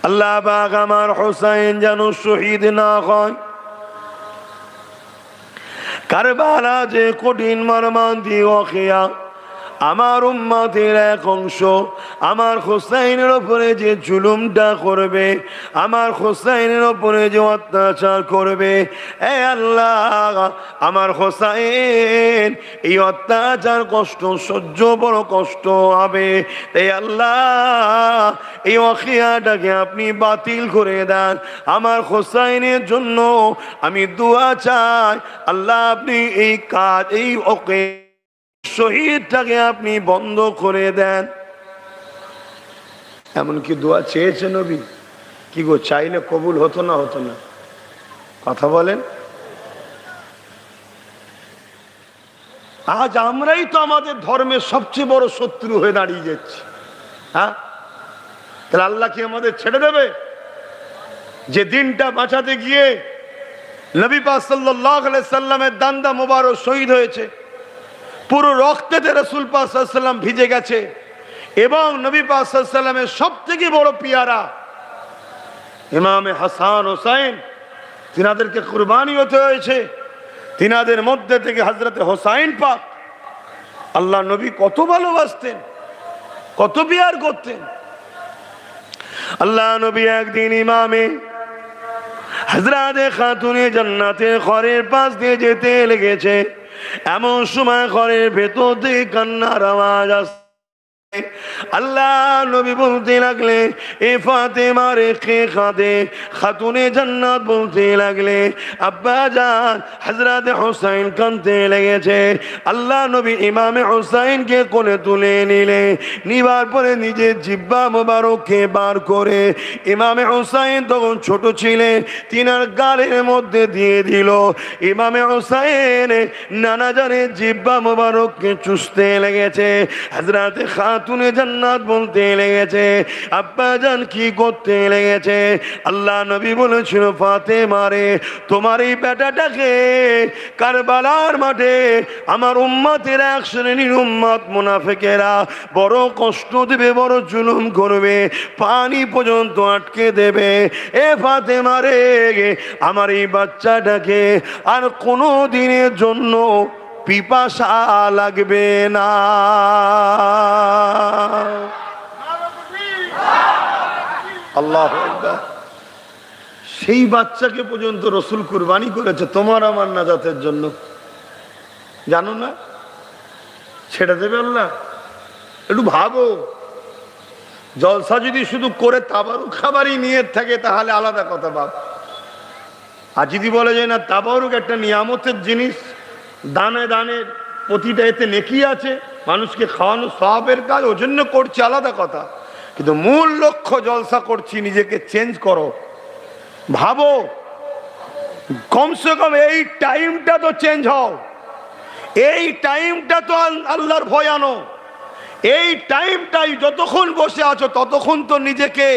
আল্লাহ পাক আমার হোসাইন যেন শহীদ না হয়। কারবালা যে কঠিন মর্মান্তিক ওয়াকিয়া, আমার উম্মতের এক অংশ আমার হোসাইনের ওপরে যে জুলুমটা করবে, আমার হোসাইনের ওপরে যে অত্যাচার করবে, এ আল্লাহ আমার হোসাইন এই অত্যাচার কষ্ট সহ্য বড় কষ্ট হবে। তাই আল্লাহ এই ওয়াকিয়াটাকে আপনি বাতিল করে দেন। আমার হোসাইনের জন্য আমি দোয়া চাই, আল্লাহ আপনি এই কাজ, এই শহীদটাকে আপনি বন্ধ করে দেন। এমনকি দোয়া চেয়েছে নবী, কি গো চাইলে কবুল হতো না হতো না? কথা বলেন। আজ আমরাই তো আমাদের ধর্মের সবচেয়ে বড় শত্রু হয়ে দাঁড়িয়ে যাচ্ছি। হ্যাঁ, তাহলে আল্লাহ কি আমাদের ছেড়ে দেবে? যে দিনটা বাঁচাতে গিয়ে নবী পাক সাল্লাল্লাহু আলাইহি সাল্লামের দান্দা মোবারক শহীদ হয়েছে, পুরো রক্তেতে রাসূল পাক সাল্লাল্লাহু আলাইহি সাল্লাম ভিজে গেছে, এবং নবী পাক সাল্লাল্লাহু আলাইহি সাল্লামের সবথেকে বড় পিয়ারা ইমামে হাসান হোসাইন, তিনাদেরকে কুরবানি হতে হয়েছে। তিনাদের মধ্যে থেকে হযরতে হোসাইন পাক আল্লাহ নবী কত ভালোবাসতেন, কত পিয়ার করতেন। আল্লাহ নবী একদিন ইমামে হযরতে খাতুনে জান্নাতের ঘরের পাশ দিয়ে যেতে লেগেছে, এমন সময় ঘরের ভেতর থেকে কান্নার আওয়াজ আসছে। আল্লাহ নবী বলতে লাগলে, এ ফাতেমা রে কে কাঁদে? খাতুনে জান্নাত বলতে লাগলে, আব্বা জান হযরতে হোসাইন কাঁদতে লেগেছে। আল্লাহ নবী ইমামে হোসাইনকে কোলে তুলে নিলে, নিবার পরে নিজের জিহ্বা মোবারককে বার করে, ইমামে হোসাইন তখন ছোট ছিলেন, তিনার গালের মধ্যে দিয়ে দিল। ইমামে হোসাইন নানা জানের জিহ্বা মোবারককে চুষতে লেগেছে। হযরতে খাতুনে জান্নাত বলতে লেগেছে, আব্বা জান কি করতে লেগেছে? আল্লাহ নবী বলেছিল, ফাতেমা রে, তোমার এই বেটাটাকে কারবালার মাঠে আমার উম্মতের এক শ্রেণীর উম্মত মুনাফিকেরা বড় কষ্ট দেবে, বড় জুলুম করবে, পানি পর্যন্ত আটকে দেবে। এ ফাতেমা রে, আমার এই বাচ্চাটাকে আর কোনো দিনের জন্য পিপাসা লাগবে না। আল্লাহু আকবার। সেই বাচ্চাকে পর্যন্ত রসুল কুরবানি করেছে তোমার আমার নাজাতের জন্য। জানো না? ছেড়ে দেবে আল্লাহ? একটু ভাবো, জলসা যদি শুধু করে তাবারুক খাবারই নিয়ত থাকে তাহলে আলাদা কথা বাপ। আর যদি বলে যায় না, তাবারুক একটা নিয়ামতের জিনিস, দানে দানে প্রতিটা এতে নেকি আছে, মানুষকে খাওয়ানো সওয়াবের কাজ, ওই জন্য করছি, আলাদা কথা। কিন্তু মূল লক্ষ্য জলসা করছি, নিজেকে চেঞ্জ করো, ভাবো, কমসে কম এই টাইমটা তো চেঞ্জ হও, এই টাইমটা তো আল্লাহর ভয় আনো, এই টাইমটাই যতক্ষণ বসে আছো ততক্ষণ তো নিজেকে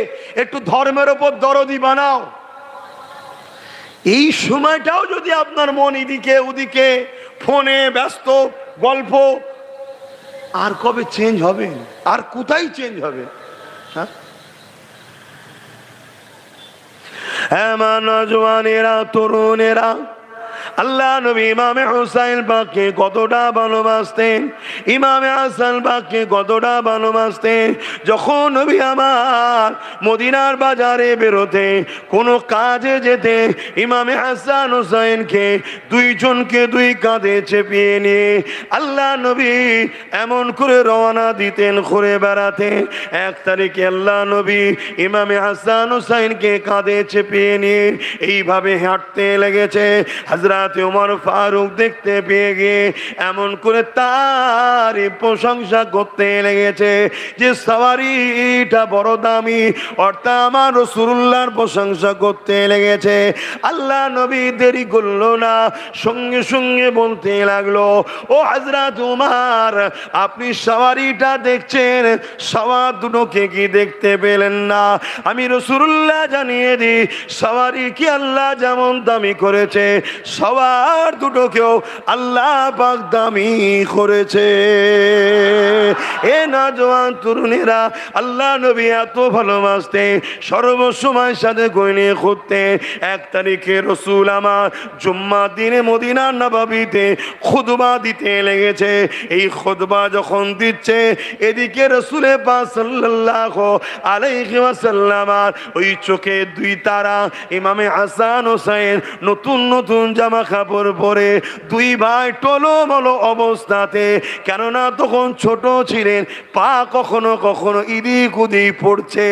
একটু ধর্মের ওপর দরদি বানাও। এই সময়টাও যদি আপনার মন এদিকে ওদিকে, ফোনে ব্যস্ত, গল্প, আর কবে চেঞ্জ হবে? আর কোথায় চেঞ্জ হবে? হ্যাঁ, নওজওয়ানেরা, তরুণেরা, আল্লাহ নবী ইমামে হোসাইন পাককে কতটা ভালোবাসতেন, ইমামে হাসান পাককে কতটা ভালোবাসতেন। যখন নবী আমার মদিনার বাজারে বেরোতে, কোনো কাজে যেতে, ইমামে হাসান হোসাইনকে দুইজনকে দুই কাঁধে চেপিয়ে নিয়ে আল্লাহ নবী এমন করে রওনা দিতেন, ঘুরে বেড়াতে। 1 তারিখে আল্লাহ নবী ইমামে হাসান হোসাইনকে কাঁধে চেপিয়ে নিয়ে এইভাবে হাঁটতে লেগেছে। হযরত ওমর ফারুক দেখতে পেয়ে গিয়ে এমন করে তার প্রশংসা করতে লেগেছে যে সওয়ারিটা বড় দামি, অর্থাৎ আমার রাসূলুল্লাহর প্রশংসা করতে লেগেছে। আল্লাহ নবী দেরি করলো না, সঙ্গে সঙ্গে বলতে লাগলো, ও হযরত ওমর, আপনি সওয়ারিটা দেখছেন, সওয়ার দুটোকে কি দেখতে পেলেন না? আমি রাসূলুল্লাহ জানিয়ে দিই, সওয়ারি কি আল্লাহ যেমন দামি করেছে, খাবার দুটোকেও আল্লাহ পাক দামি করেছে। এ নওজোয়ান তরুণেরা, আল্লাহ নবী এত ভালোবাসতে, সর্বসময় সাথে করে নিয়ে ঘুরতে। 1 তারিখে রসুল আমার জুম্মার দিনে মদিনা নববীতে খুতবা দিতে লেগেছে। এই খুতবা যখন দিচ্ছে, এদিকে রসুলের পাক সাল্লাল্লাহু আলাইহি ওয়াসাল্লাম ওই চোখে 2 তারা, ইমামে হাসান হোসেন নতুন নতুন জামা কাপড় পরে 2 ভাই টলমলো অবস্থাতে, কেননা তখন ছোট ছিলেন, পা কখনো কখনো ইদিক উদিক পড়ছে,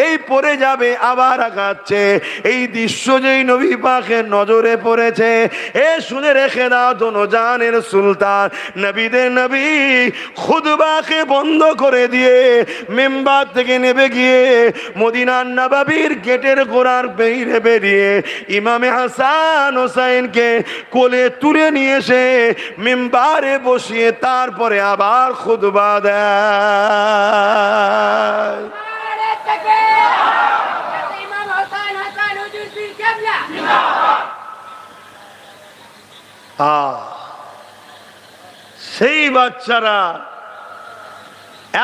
এই পড়ে যাবে আবার আগাচ্ছে। এই দৃশ্য যেই নবী পাকের নজরে পড়েছে, এ শুনে রেখে দাও দোনোজানের সুলতান, নবীদের নবী খুতবাকে বন্ধ করে দিয়ে মেম্বার থেকে নেমে গিয়ে মদিনার নববীর গেটের গোড়ার বেরিয়ে বেরিয়ে ইমামে হাসান হোসেনকে কোলে তুলে নিয়ে এসে মেম্বারে বসিয়ে তারপরে আবার খুতবা দেয়। সেই বাচ্চারা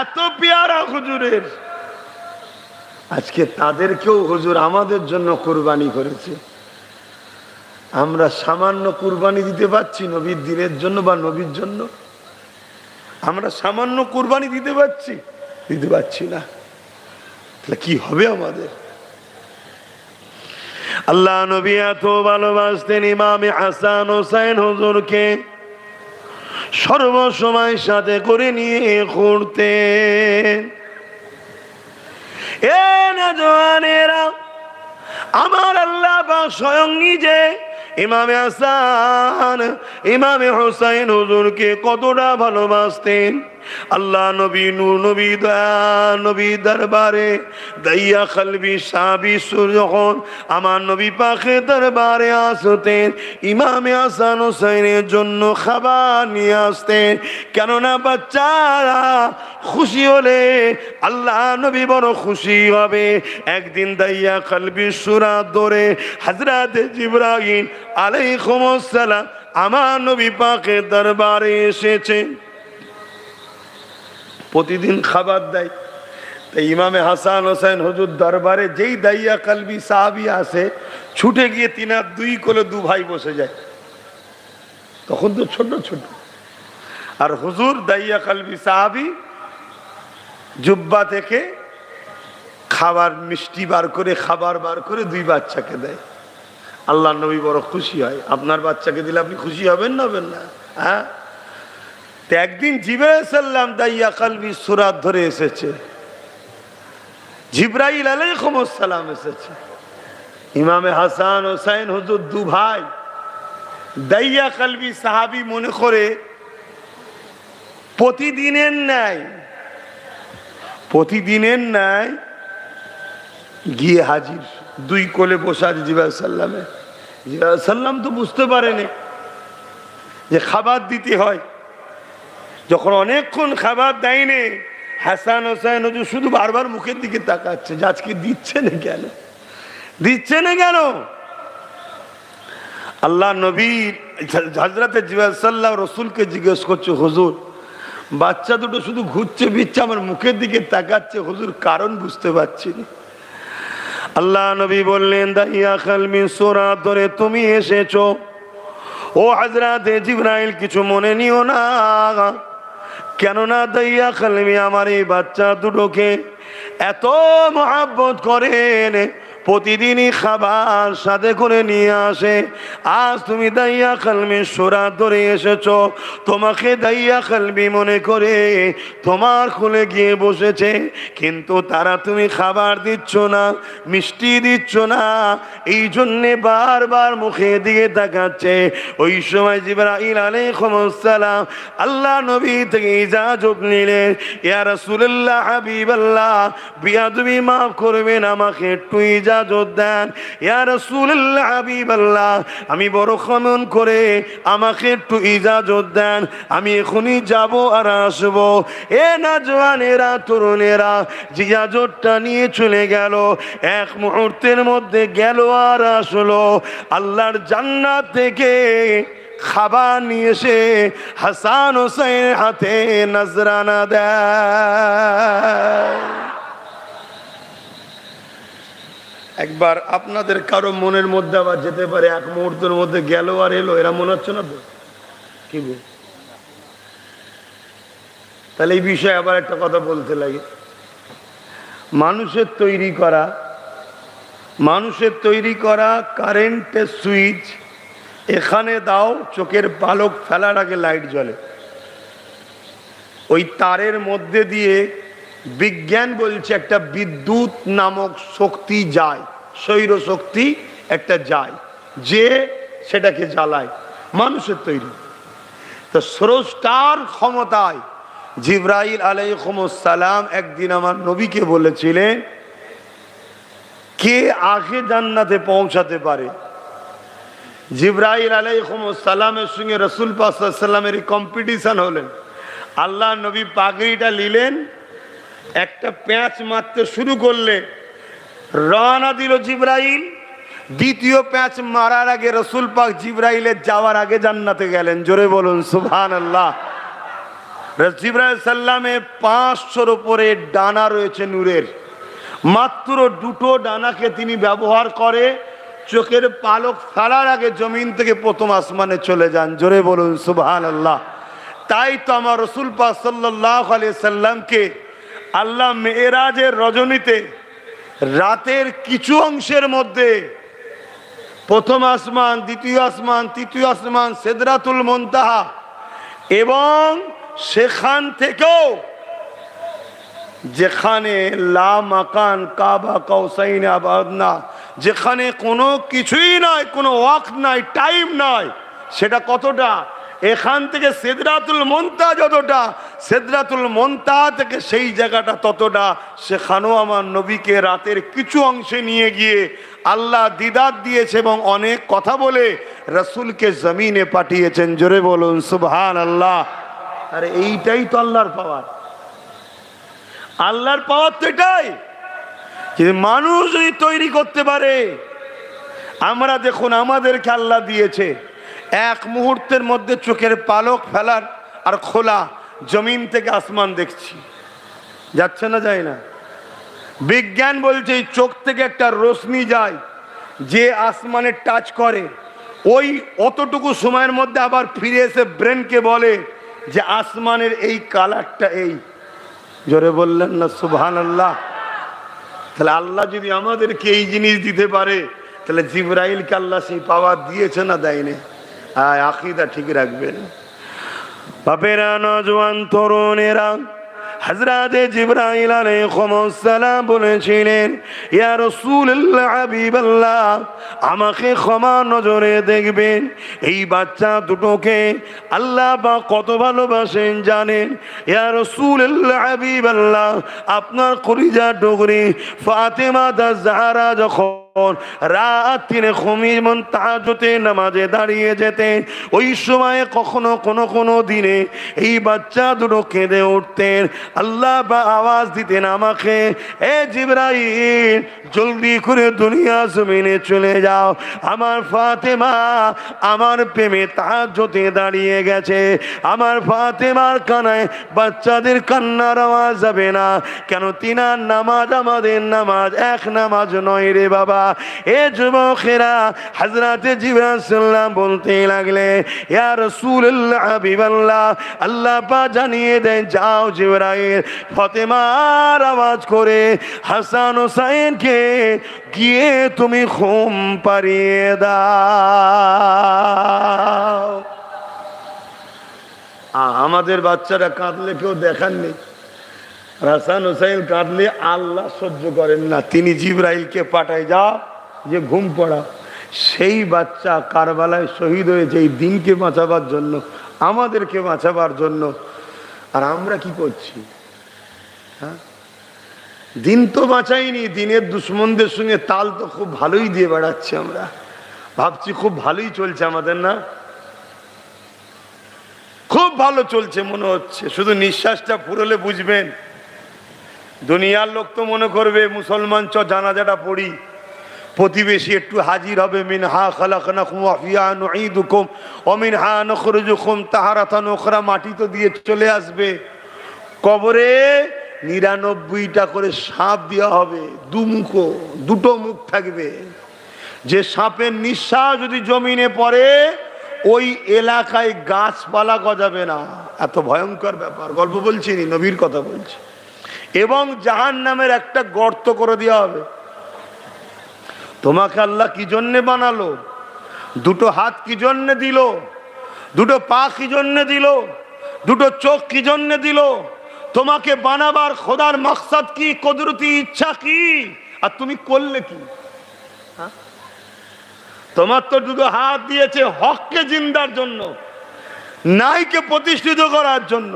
এত পেয়ারা হুজুরের, আজকে তাদেরকেও হুজুর আমাদের জন্য কুরবানি করেছে। আমরা সামান্য কুরবানি দিতে পারছি নবীর দিনের জন্য বা নবীর জন্য? আমরা সামান্য কুরবানি দিতে পারছি না। তাহলে কি হবে আমাদের? আল্লাহ নবী এত ভালোবাসতেন, ইমামে হাসান হোসেন হুজুরকে সর্বসময় সাথে করে নিয়ে ঘুরতেন। এ নওজোয়ানেরা, আমার আল্লাহ পাক স্বয়ং নিজে ইমামে হাসান, ইমামে হোসেন হুজুরকে কতটা ভালোবাসতেন। আল্লাহ নবী নূর নবী দয়া নবী দরবারে দাইয়া কলবি সাহাবী যখন আমার নবী পাকের দরবারে আসতেন, ইমামে হাসান হোসেনের জন্য খাবার নিয়ে আসতেন। কেননা বাচ্চারা খুশি হলে আল্লাহ নবী বড় খুশি হবে। একদিন দাইয়া কলবি সূরা ধরে হযরত জিবরাইল আলাইহিস সালাম আমার নবী পাকের দরবারে এসেছে। প্রতিদিন খাবার দেয়, তাই ইমামে হাসান হোসেন হুজুর দরবারে যেই দাইয়া কলবি সাহাবী আসে, ছুটে গিয়ে 2 কোলে 2 ভাই বসে যায়। তখন তো ছোট ছোট, আর হুজুর দাইয়া কলবি সাহাবী জুব্বা থেকে খাবার মিষ্টি বার করে, খাবার বার করে 2 বাচ্চাকে দেয়। আল্লাহ নবী বড় খুশি হয়। আপনার বাচ্চাকে দিলে আপনি খুশি হবেন না? হবেন না? হ্যাঁ। একদিন জিবরাইল সাল্লাম দাইয়া কলবি সূরা ধরে এসেছে, জিবরাইল আলাইহিস সালাম এসেছে। ইমামে হাসান হোসেন হুজুর 2 ভাই দাইয়া কলবি সাহাবী মনে করে প্রতিদিনের ন্যায় গিয়ে হাজির, 2 কোলে বসা জিবরাইল সাল্লামে। জিবরাইল সাল্লাম তো বুঝতে পারেনি যে খাবার দিতে হয়। যখন অনেকক্ষণ খাবার দেয়নি, হাসান হোসেন হুজুর শুধু বারবার মুখের দিকে তাকাচ্ছে যে আজকে দিচ্ছে না কেন। আল্লাহ নবী হযরত জিবরাইল সাল্লাল্লাহু রাসূলকে জিজ্ঞেস করছে, হুজুর বাচ্চা দুটো শুধু ঘুরছে ফিরছে, আমার মুখের দিকে তাকাচ্ছে, হুজুর কারণ বুঝতে পারছি না। আল্লাহ নবী বললেন, দাইয়া কলবি সূরা ধরে তুমি এসেছো, ও হযরত জিবরাইল কিছু মনে নিও না। কেননা দাইয়া কলবি আমার এই বাচ্চা দুটোকে এত মহব্বত করেন, প্রতিদিনই খাবার সাথে করে নিয়ে আসে। আজ তুমি দাইয়া কলবি সূরা ধরে এসেছো, তোমাকে দাইয়া কলবি মনে করে তোমার কোলে গিয়ে বসেছে, কিন্তু তারা তুমি খাবার দিচ্ছ না, মিষ্টি দিচ্ছ না, এই জন্যে বারবার মুখের দিকে তাকাচ্ছে। ওই সময় জিবরাইল আলাইহিস সালাম আল্লাহ নবী থেকে ইজাজত নিলেন, ইয়া রাসূলুল্লাহ হাবিবাল্লাহ, বিয়াদবি মাফ করবেন, আমাকে একটু ইজাজত ইজাজত দেন, ইয়া রাসূলুল্লাহ হাবিবাল্লাহ, আমি বড় ক্ষমন করে আমাকে একটু ইজাজত দেন, আমি এখনই যাব আর আসব। এ নওজওয়ানেরা, তরুণেরা, ইজাজতটা নিয়ে চলে গেল। এক মুহূর্তের মধ্যে গেল আর আসলো। আল্লাহর জান্নাত থেকে খাবার নিয়ে এসে হাসান হোসেন হাতে নজরানা দেয়। একবার আপনাদের কারো মনের মধ্যে আবার যেতে পারে, এক মুহূর্তের মধ্যে গেল আর এলো, এরা মনে হচ্ছে না তো? কি বল? তাহলে এই বিষয়ে আবার একটা কথা বলতে লাগে। মানুষের তৈরি করা কারেন্টের সুইচ এখানে দাও, চোখের পালক ফেলার আগে লাইট জ্বলে। ওই তারের মধ্যে দিয়ে বিজ্ঞান বলছে একটা বিদ্যুৎ নামক শক্তি যায়, সৌর শক্তি একটা যায়, যে সেটাকে জ্বালায়। মানুষের তৈরি তো স্রষ্টার ক্ষমতায় জিবরাইল আলাইহিস সালাম একদিন আমার নবীকে বলেছিলেন, কে আগে জান্নাতে পৌঁছাতে পারে। জিবরাইল আলাইহিস সালামের সঙ্গে রাসূল পাক সাল্লাল্লাহু আলাইহি ওয়াসাল্লামের কম্পিটিশন হলেন। আল্লাহ নবী পাগড়িটা নিলেন, একটা প্যাঁচ মারতে শুরু করলে রওনা দিল জিবরাইল। দ্বিতীয় প্যাঁচ মারার আগে রাসূল পাক জিবরাইলের যাওয়ার আগে জান্নাতে গেলেন। জোরে বলুন সুবহানাল্লাহ। জিবরাইল সাল্লামে 500-র উপরে ডানা রয়েছে নূরের, মাত্র দুটো ডানাকে তিনি ব্যবহার করে চোখের পালক ফেলার আগে জমিন থেকে প্রথম আসমানে চলে যান। জোরে বলুন সুবহানাল্লাহ। তাই তো আমার রাসূল পাক সাল্লাল্লাহু আলাইহি সাল্লামকে আল্লাহ মেরাজের রজনীতে রাতের কিছু অংশের মধ্যে প্রথম আসমান, দ্বিতীয় আসমান, তৃতীয় আসমান, সিদরাতুল মুনতাহা, এবং সেখান থেকেও যেখানে লা মাকান কাবা কাউসাইন আবাদনা, যেখানে কোনো কিছুই নয়, কোনো ওয়াক্ত নাই, টাইম নয়, সেটা কতটা? এখান থেকে সিদরাতুল মুনতাহা যতটা, সিদরাতুল মুনতাহা থেকে সেই জায়গাটা ততটা। সেখানেও আমার নবীকে রাতের কিছু অংশে নিয়ে গিয়ে আল্লাহ দিদার দিয়েছে এবং অনেক কথা বলে রাসূলকে জমিনে পাঠিয়েছেন। জোরে বলুন সুবহানাল্লাহ। আরে এইটাই তো আল্লাহর পাওয়ার। আল্লাহর পাওয়ার তো এটাই যে মানুষ যদি তৈরি করতে পারে। আমরা দেখুন, আমাদেরকে আল্লাহ দিয়েছে এক মুহূর্তের মধ্যে চোখের পালক ফেলার আর খোলা, জমিন থেকে আসমান দেখছি, যাচ্ছে না যায় না? বিজ্ঞান বলছে এই চোখ থেকে একটা রশ্মি যায়, যে আসমানে টাচ করে, ওই অতটুকু সময়ের মধ্যে আবার ফিরে এসে ব্রেনকে বলে যে আসমানের এই কালারটা এই। জোরে বললেন না সুবহানাল্লাহ। তাহলে আল্লাহ যদি আমাদেরকে এই জিনিস দিতে পারে, তাহলে জিবরাইলকে আল্লাহ সেই পাওয়ার দিয়েছে না দেয়নি? আকীদা ঠিক রাখবেন বাপেরা, নওজওয়ান তরুণেরা। হযরত জিবরাইল আলাইহিস সালাম বলেছিলেন, ইয়া রাসূলুল্লাহ হাবিবাল্লাহ, আমাকে ক্ষমা নজরে দেখবেন। এই বাচ্চা দুটোকে আল্লাহ বা কত ভালোবাসেন জানেন? ইয়া রাসূলুল্লাহ হাবিবাল্লাহ, আপনার কলিজা টুকরি ফাতেমা জাহরা যখন রাত 3 খুমিমন তাহাজ্জুদে নামাজে দাঁড়িয়ে যেতেন, ওই সময়ে কখনো কোনো দিনে এই বাচ্চা দুটো কেঁদে উঠতেন। আল্লাহ বা আওয়াজ দিতেন আমাকে, এ জিবরাইল, জলদি করে দুনিয়া জমিনে চলে যাও, আমার ফাতেমা আমার প্রেমে তাহাজ্জুদে দাঁড়িয়ে গেছে। আমার ফাতেমার কানায় বাচ্চাদের কান্নার আওয়াজ যাবে না কেন? তিনার নামাজ আমাদের নামাজ এক নামাজ নয় রে বাবা। এ যুবকেরা, হযরত জিবরাইল সাল্লাম বলতে লাগলে, ইয়া রাসূলুল্লাহ হাবিবাল্লাহ, আল্লাহ পাক জানিয়ে দেন, যাও জিবরাইল, ফাতেমার আওয়াজ করে হাসান হোসেনকে গিয়ে তুমি ঘুম পাড়িয়ে দাও। আমাদের বাচ্চারা কাঁদলে কেউ দেখাননি, হাসান হোসেন কাঁদলে আল্লাহ সহ্য করেন না, তিনি জিবরাইলকে পাঠায়, যা যে ঘুম পড়া। সেই বাচ্চা কারবালায় শহীদ হয়েছে এই দিনকে বাঁচাবার জন্য, আমাদেরকে বাঁচাবার জন্য। আর আমরা কি করছি? হ্যাঁ, দিন তো বাঁচাইনি, দিনের দুশ্মনদের সঙ্গে তাল তো খুব ভালোই দিয়ে বেড়াচ্ছি আমরা, ভাবছি খুব ভালোই চলছে আমাদের, না খুব ভালো চলছে মনে হচ্ছে। শুধু নিঃশ্বাসটা ফুরলে বুঝবেন। দুনিয়ার লোক তো মনে করবে মুসলমান চ জানাজাটা পড়ি, প্রতিবেশী একটু হাজির হবে, মিনহা খালাকনাকুম ওয়া ফিহা নুঈদুকুম ওয়া মিনহা নুখরিজুকুম তাহারাতান উখরা, মাটি তো দিয়ে চলে আসবে। কবরে ৯৯টা করে সাপ দেওয়া হবে, দুটো মুখ থাকবে। যে সাপের নিঃশ্বাস যদি জমিনে পড়ে ওই এলাকায় গাছপালা গজাবে না, এত ভয়ঙ্কর ব্যাপার। গল্প বলছি নি, নবীর কথা বলছি। এবং জাহান্নামের একটা গর্ত করে দেওয়া হবে। তোমাকে আল্লাহ কি জন্যে বানালো? দুটো হাত কি জন্যে দিল? দুটো পা কি জন্যে দিল? দুটো চোখ কি জন্যে দিল? তোমাকে বানাবার খোদার মাকসাদ কি, কুদরতি ইচ্ছা কি, আর তুমি করলে কি? তোমার তো দুটো হাত দিয়েছে হককে জিন্দার জন্য, নাইকে প্রতিষ্ঠিত করার জন্য।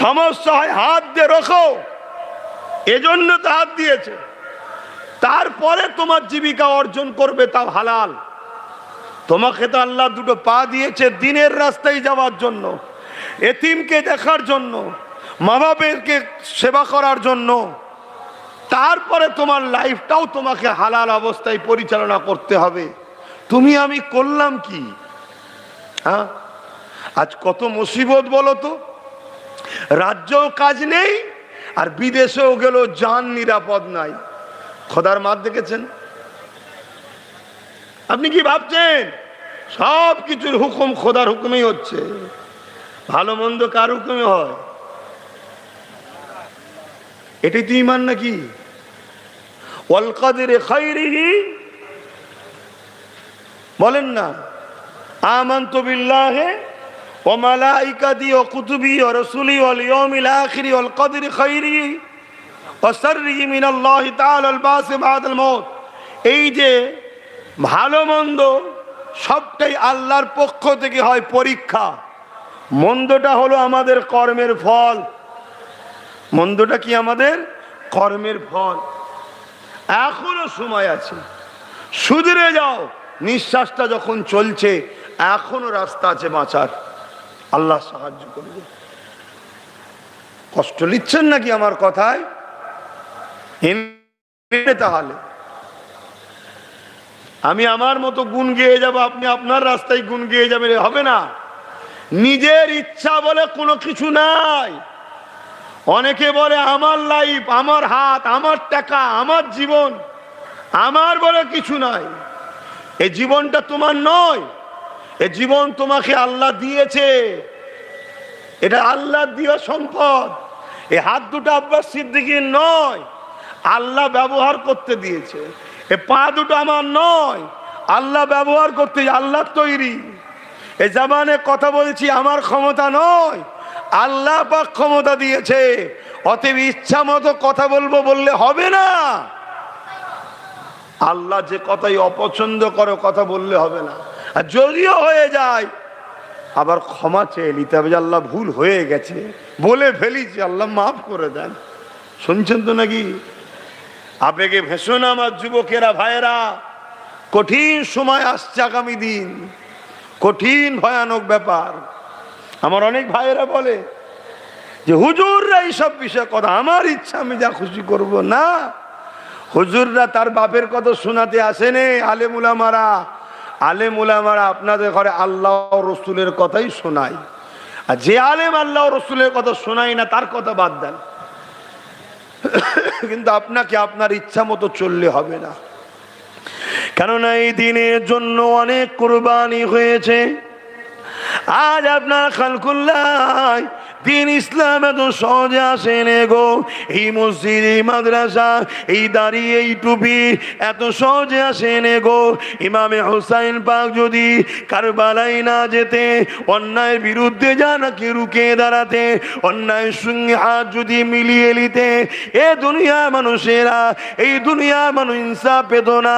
সমস্যা হয় হাত দিয়ে রখো, এজন্য তো হাত দিয়েছে। তারপরে তোমার জীবিকা অর্জন করবে, তাও হালাল। তোমাকে তো আল্লাহ দুটো পা দিয়েছে দিনের রাস্তায় যাওয়ার জন্য, এতিমকে দেখার জন্য, মা বাবাকে সেবা করার জন্য। তারপরে তোমার লাইফটাও তোমাকে হালাল অবস্থায় পরিচালনা করতে হবে। তুমি আমি করলাম কি? হ্যাঁ, আজ কত মুসিবত বলো তো। রাজ্যেও কাজ নেই, আর বিদেশেও গেল জান নিরাপদ নাই। খোদার মাত দেখেছেন? আপনি কি ভাবছেন সব কিছুর হুকুম খোদার হুকুমেই হচ্ছে? ভালো মন্দ কার হুকুমে হয়? এটাই তো ঈমান নাকি? ওয়াল কদরি খাইরিহি, বলেন না আমানতু বিল্লাহি ওয়া মালাইকাতিহি ওয়া কুতুবিহি ওয়া রাসূলিহি ওয়াল ইয়াউমিল আখিরি ওয়াল কদরি খাইরিহি ওয়া শাররিহি মিনাল্লাহি তাআলা আল বাস বাদাল মাউত। এই যে ভালো মন্দ সবটাই আল্লাহর পক্ষ থেকে হয় পরীক্ষা। মন্দটা হলো আমাদের কর্মের ফল। মন্দটা কি? আমাদের কর্মের ফল। এখনো সময় আছে, সুধরে যাও। নিঃশ্বাসটা যখন চলছে এখনো রাস্তা আছে বাঁচার। আল্লাহ সাহায্য করবে। কষ্ট নিচ্ছেন নাকি আমার কথায়? তাহলে আমি আমার মতো গুণ গেয়ে যাব, আপনি আপনার রাস্তায় গুণ গেয়ে যাবেন, হবে না। নিজের ইচ্ছা বলে কোনো কিছু নাই। অনেকে বলে আমার লাইফ, আমার হাত, আমার টাকা, আমার জীবন, আমার বলে কিছু নাই। এই জীবনটা তোমার নয়, এই জীবন তোমাকে আল্লাহ দিয়েছে। এটা আল্লাহ দেওয়া সম্পদ। এই হাত দুটো আব্বাস সিদ্দিকীর নয়, আল্লাহ ব্যবহার করতে দিয়েছে। এই পা দুটো আমার নয়, আল্লাহ ব্যবহার করতে, আল্লাহ তৈরি। এই জামানে কথা বলছি, আমার ক্ষমতা নয়, আল্লাহ পাক ক্ষমতা দিয়েছে। অতএব ইচ্ছা মতো কথা বলবো বললে হবে না। আল্লাহ যে কথাই অপছন্দ করে কথা বললে হবে না। আর যদিও হয়ে যায় আবার ক্ষমা চেয়ে নিতে হবে যে আল্লাহ ভুল হয়ে গেছে, বলে ফেলিছি, আল্লাহ মাফ করে দেন। শুনছেন তো নাকি? আবেগে ভেসো না আমার যুবকেরা, ভাইয়েরা। কঠিন সময় আসছে, আগামী দিন কঠিন ভয়ানক ব্যাপার। আমার অনেক ভাইয়েরা বলে যে হুজুররা এইসব বিষয়ে কথা, আমার ইচ্ছা আমি যা খুশি করব না। হুজুররা তার বাপের কথা শোনাতে আসেনে। আলেম উলামারা আপনাদের ঘরে আল্লাহ রসুলের কথাই শোনায়। আর যে আলেম আল্লাহ রসুলের কথা শোনায় না তার কথা বাদ দেন। কিন্তু আপনাকে আপনার ইচ্ছা মতো চললে হবে না। কেননা এই দিনের জন্য অনেক কুরবানি হয়েছে। আজ আপনার খালকুল্লাহ দিন ইসলাম এত সহজে আসেনে গো। এই মসজিদ, এই মাদ্রাসা, এই দাড়ি, এই টুপি এত সহজে আসেনে গো। ইমামে হুসাইন পাক যদি কারবালায় না যেতে, অন্যায়ের বিরুদ্ধে জানাকে রুখে দাঁড়াতে, অন্যায়ের সঙ্গে হাত যদি মিলিয়ে নিতে, এ দুনিয়া মানুষেরা, এই দুনিয়া মানুষ ইনসাফ পেত না,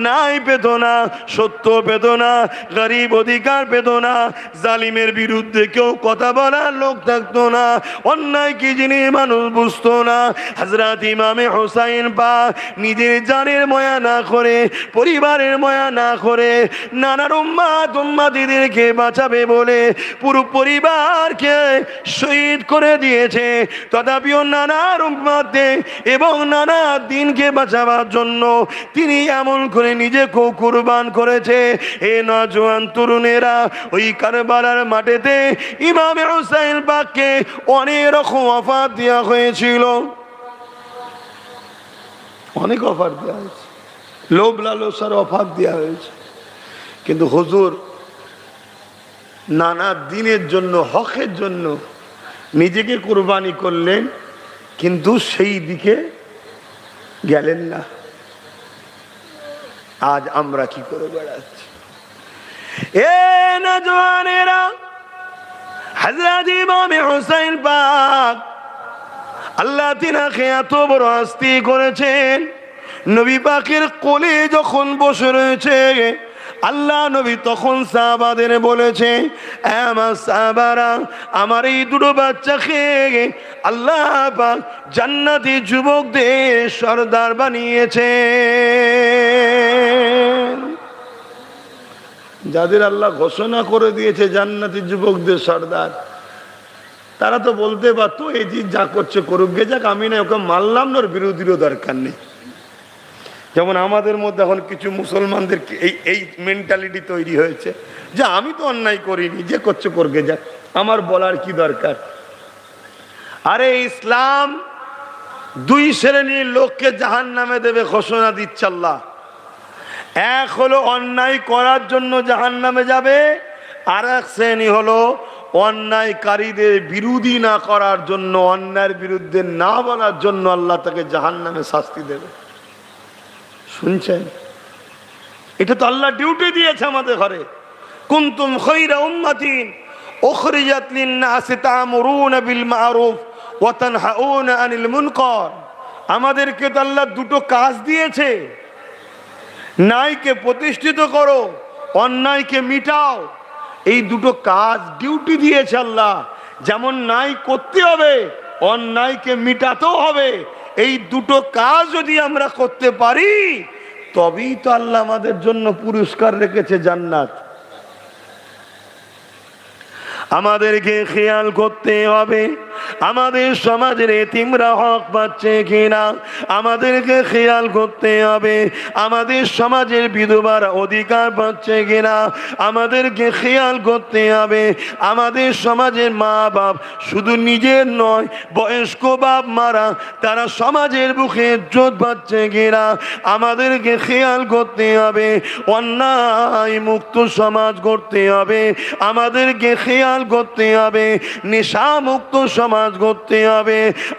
নাই পেত না, সত্য পেত না, গরিব অধিকার পেত না, জালিমের বিরুদ্ধে কেউ কথা বলার লোক থাকতো থাকতো না, অন্যায় কি জিনিস মানুষ বুঝতো না। হযরত ইমামে হুসাইন পাক নিজের জানের মায়া না করে, পরিবারের মায়া না করে, নানার উম্মাতিদেরকে বাঁচাবে বলে পুরো পরিবারকে শহীদ করে দিয়েছে। তথাপিও নানার উম্মতে এবং নানা দিনকে বাঁচাবার জন্য তিনি এমন করে নিজেকেও কুরবান করেছে। এ নওজোয়ান তরুণেরা, ওই কারবালার মাঠেতে ইমামে হুসাইন পাককে অনেক রকম অফার দেওয়া হয়েছিল, অনেক অফার দেওয়া হয়েছে, লোভ লালসার অফার দেওয়া হয়েছে, কিন্তু হুজুর নানা দিনের জন্য, হকের জন্য নিজেকে কুরবানি করলেন, কিন্তু সেই দিকে গেলেন না। আজ আমরা কি করে বেড়াচ্ছি? এ নওজোয়ানেরা, হযরত ইমামে হুসাইন পাক আল্লাহ তিনাকে এত বড় শাস্তি করেছেন। নবী পাকের কোলে যখন বসে রয়েছে, আল্লাহ নবী তখন সাহাবাদের বলেছে, আমার সাহাবারা, আমার এই দুটো বাচ্চাকে আল্লাহ পাক জান্নাতি যুবকদের সর্দার বানিয়েছে। যাদের আল্লাহ ঘোষণা করে দিয়েছে জান্নাতি যুবকদের সর্দার, তারা তো বলতে পারতো এই যে যা করছে করুক গে যাক, আমি না ওকে মানলাম না, ওর বিরোধীরও দরকার নেই। যেমন আমাদের মধ্যে এখন কিছু মুসলমানদের এই মেন্টালিটি তৈরি হয়েছে যে আমি তো অন্যায় করিনি, যে করছে করবে যাক, আমার বলার কি দরকার। আরে ইসলাম দুই শ্রেণীর লোককে জাহান্নামে দেবে ঘোষণা দিচ্ছে আল্লাহ। এক হলো অন্যায় করার জন্য জাহান্নামে যাবে, আর এক শ্রেণী হলো অন্যায়কারীদের বিরোধী না করার জন্য, অন্যায়ের বিরুদ্ধে না বলার জন্য আল্লাহ তাকে জাহান্নামে শাস্তি দেবে। শুনছেন? এটা তো আল্লাহ ডিউটি দিয়েছে আমাদের ঘরে। কুনতুম খায়রা উম্মাতিন উখরিজাত লিন-নাসি তা'মুরুনা বিল মা'রুফ ওয়া তানহাউনা আনিল মুনকার। আমাদেরকে তো আল্লাহ দুটো কাজ দিয়েছে, ন্যায়কে প্রতিষ্ঠিত করো, অন্যায়কে মিটাও। এই দুটো কাজ ডিউটি দিয়েছে আল্লাহ। যেমন ন্যায় করতে হবে, অন্যায়কে মিটাতেও হবে। এই দুটো কাজ যদি আমরা করতে পারি, তবেই তো আল্লাহ আমাদের জন্য পুরস্কার রেখেছে জান্নাত। আমাদেরকে খেয়াল করতে হবে আমাদের সমাজের এতিমরা হক পাচ্ছে কিনা, আমাদেরকে খেয়াল করতে হবে আমাদের সমাজের বিধবার অধিকার পাচ্ছে কিনা, আমাদেরকে খেয়াল করতে হবে আমাদের সমাজের মা বাপ শুধু নিজের নয়, বয়স্ক বাপ মারা তারা সমাজের বুকে ইজ্জত পাচ্ছে কিনা, আমাদেরকে খেয়াল করতে হবে অন্যায় মুক্ত সমাজ করতে হবে, আমাদেরকে খেয়াল করতে হবে নেশা মুক্ত সমাজ করতে হবে,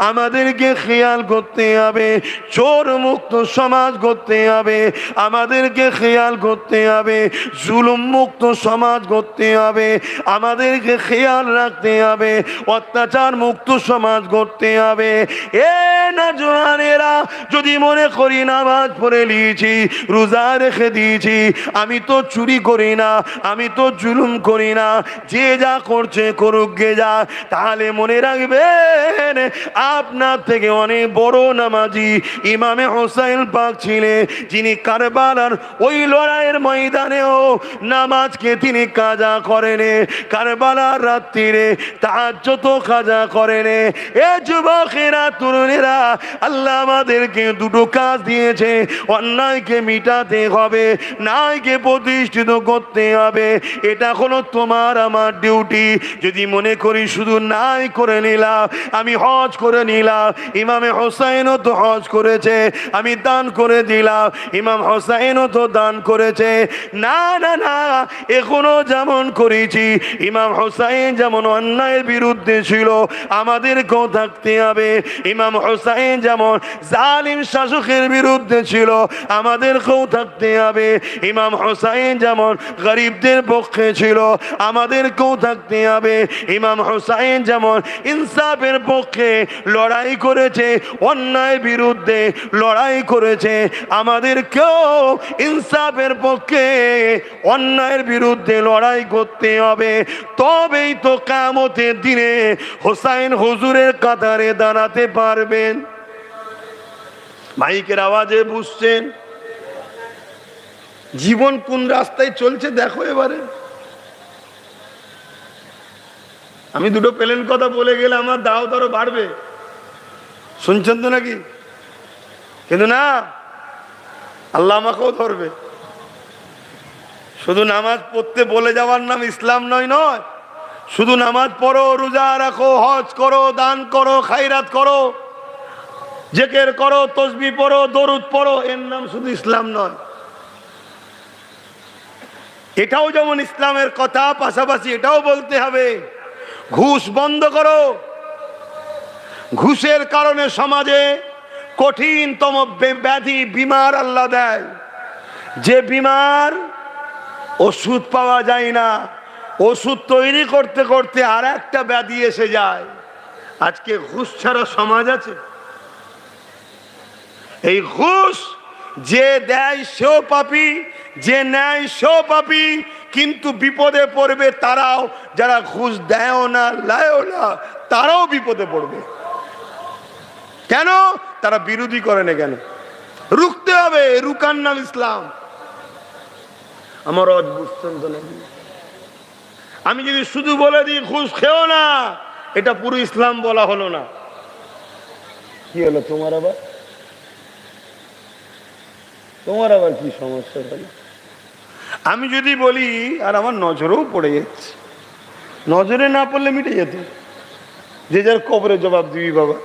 আমাদেরকে খেয়াল করতে হবে চোর মুক্ত সমাজ করতে হবে, আমাদেরকে খেয়াল করতে হবে জুলুম মুক্ত সমাজ করতে হবে, আমাদেরকে খেয়াল রাখতে হবে অত্যাচার মুক্ত সমাজ করতে হবে। এ না জোয়ানেরা, যদি মনে করি নামাজ পড়ে নিয়েছি, রোজা রেখে দিয়েছি, আমি তো চুরি করি না, আমি তো জুলুম করি না, যে যা করছে করুক গে যা, তাহলে মনে রাখবেন আপনার থেকে অনেক বড় নামাজি ইমামে হুসাইন পাক ছিলেন, যিনি কারবালার ওই লড়াইয়ের ময়দানেও নামাজকে তিনি কাজা করেন, কারবালার রাত্রিরে তাহাজ্জুদ কাজা করেন। এ যুবকেরা, তরুণেরা, আল্লাহ আমাদেরকে দুটো কাজ দিয়েছে, অন্যায়কে মিটাতে হবে, ন্যায়কে প্রতিষ্ঠিত করতে হবে। এটা হলো তোমার আমার ডিউটি। যদি মনে করি শুধু ন্যায় করে নিলাম, আমি হজ করে নিলাম, ইমামে হোসাইনও তো হজ করেছে, আমি দান করে দিলাম, ইমাম হোসাইনও তো দান করেছে, না না না, এখনো যেমন করেছি ইমাম হোসাইন যেমন অন্যায়ের বিরুদ্ধে ছিল, আমাদেরকেও থাকতে হবে। ইমাম হোসাইন যেমন জালিম শাসকের বিরুদ্ধে ছিল, আমাদেরকেও থাকতে হবে। ইমাম হোসাইন যেমন গরিবদের পক্ষে ছিল, আমাদেরকেও থাকতে করতে হবে। ইমাম হুসাইন যেমন ইনসাফের পক্ষে লড়াই করেছে, অন্যায় বিরুদ্ধে লড়াই করেছে, আমাদেরকেও ইনসাফের পক্ষে অন্যায়ের বিরুদ্ধে লড়াই করতে হবে। তবেই তো কিয়ামতের দিনে হুসাইন হুজুরের কাতারে দাঁড়াতে পারবেন। মাইকের আওয়াজে বুঝছেন জীবন কোন রাস্তায় চলছে দেখো এবারে। আমি দুটো প্লেন কথা বলে গেলে আমার দাও দরও বাড়বে, শুনছেন তো নাকি? কিন্তু না, আল্লাহ আমাকেও ধরবে। শুধু নামাজ পড়তে বলে যাওয়ার নাম ইসলাম নয়। শুধু নামাজ পড়ো, রোজা রাখো, হজ করো, দান করো, খায়রাত করো, জিকির করো, তাসবিহ পড়ো, দরুদ পড়ো, এর নাম শুধু ইসলাম নয়। এটাও যেমন ইসলামের কথা, পাশাপাশি এটাও বলতে হবে ঘুষ বন্ধ করো। ঘুষের কারণে সমাজে কঠিনতম ব্যাধি বিমার আল্লাহ দেয়। যে বিমার ওষুধ পাওয়া যায় না, ওষুধ তৈরি করতে করতে আর একটা ব্যাধি এসে যায়। আজকে ঘুষ ছাড়া সমাজ আছে? এই ঘুষ যে দেয় সেও পাপী, যে নেয় সেও পাপী। কিন্তু বিপদে পড়বে তারাও, যারা ঘুষ দেয়ও না, লায়ও না, তারাও বিপদে পড়বে। কেন? তারা বিরোধী করে না। কেন? রুখতে হবে, রুকার নাম ইসলাম। আমার বুঝছেন তো নাকি? আমি যদি শুধু বলে দিই ঘুষ খেও না, এটা পুরো ইসলাম বলা হলো না। কি হলো তোমার আবার? তোমার আবার কি সমস্যা হলো? আমি যদি বলি, আর আমার নজরেও পড়ে যাচ্ছে, নজরে না পড়লে মিটে যেত, যে যার কবরে জবাব দিবি বাবা।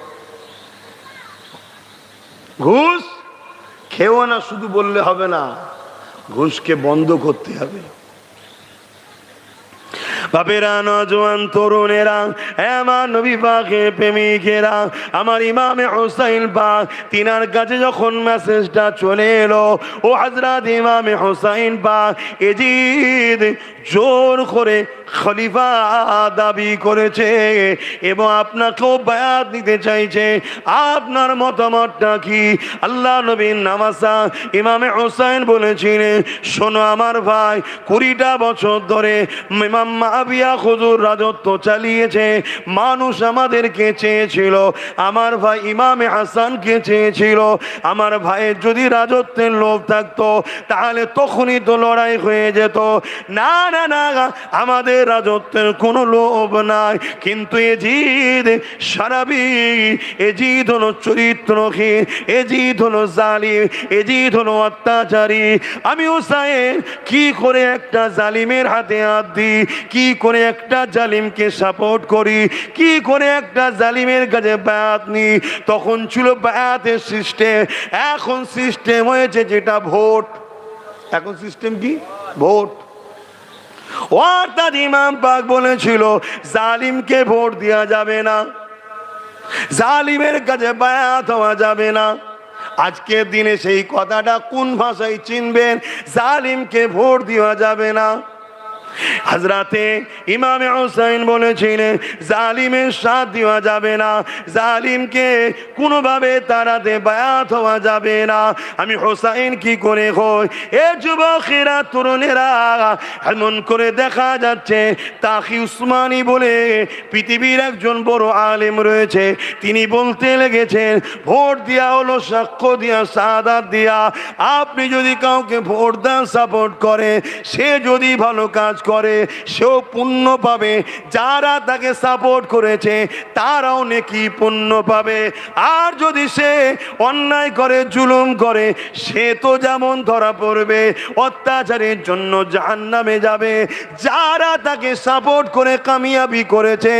ঘুষ খেও না শুধু বললে হবে না, ঘুষকে বন্ধ করতে হবে। বাপেরা, নজওয়ান তরুণেরা, আমার নবী পাকের প্রেমিকেরা, আমার ইমামে হুসাইন পাক, তিনার কাছে যখন মেসেজটা চলে এলো, ও হযরত ইমামে হুসাইন পাক এজিদ জোর করে খলিফা দাবি করেছে এবং আপনাকেও বায়াত নিতে চাইছে, আপনার মতামতটা কি? আল্লাহ নবীর নামাসা ইমামে হুসাইন বলেছিলেন, শোনো আমার ভাই, 20টা বছর ধরে ইমাম মাবিয়া হুজুর রাজত্ব চালিয়েছে। মানুষ আমাদেরকে চেয়েছিল, আমার ভাই ইমামে হাসানকে চেয়েছিল। আমার ভাইয়ের যদি রাজত্বের লোভ থাকতো তাহলে তখনই তো লড়াই হয়ে যেত। না না না, আমাদের রাজত্বের কোনো লোভ নাই। কিন্তু এজিদ সারাবি, এজিদ হলো চরিত্রহীন, এজিদ হলো জালিম, এজিদ হলো অত্যাচারী। আমি হুসাইন কি করে একটা জালিমের হাতে হাত দিই, কি করে একটা জালিমকে সাপোর্ট করি, কি করে একটা জালিমের কাছে বায়াত নিই? তখন ছিল বায়াতের সিস্টেম, এখন সিস্টেম হয়েছে যেটা ভোট। এখন সিস্টেম কি? ভোট। অর্থাৎ ইমাম পাক বলেছিল জালিমকে ভোট দেওয়া যাবে না, জালিমের কাছে বায়াত হওয়া যাবে না। আজকের দিনে সেই কথাটা কোন ভাষায় চিনবেন? জালিমকে ভোট দেওয়া যাবে না। হযরতে ইমামে হুসাইন বলেছিলেন জালিমের সাথ দেওয়া যাবে না, জালিমকে কোনোভাবে তাড়াতে বায়াত হওয়া যাবে না। আমি হুসাইন কি করে হই? এ যুবকেরা, তরুণেরা, এমন করে দেখা যাচ্ছে তাকি উসমানী বলে পৃথিবীর একজন বড় আলেম রয়েছে, তিনি বলতে লেগেছেন ভোট দেওয়া হলো সাক্ষ্য দিয়া, শাহাদাত দিয়া। আপনি যদি কাউকে ভোট দেন, সাপোর্ট করে, সে যদি ভালো কাজ করে সেও পুণ্য পাবে, যারা তাকে সাপোর্ট করেছে তারাও নেকি পুণ্য পাবে। আর যদি সে অন্যায় করে, জুলুম করে, সে তো যেমন ধরা পড়বে, অত্যাচারের জন্য জাহান্নামে যাবে। যারা তাকে সাপোর্ট করে কামিয়াবি করেছে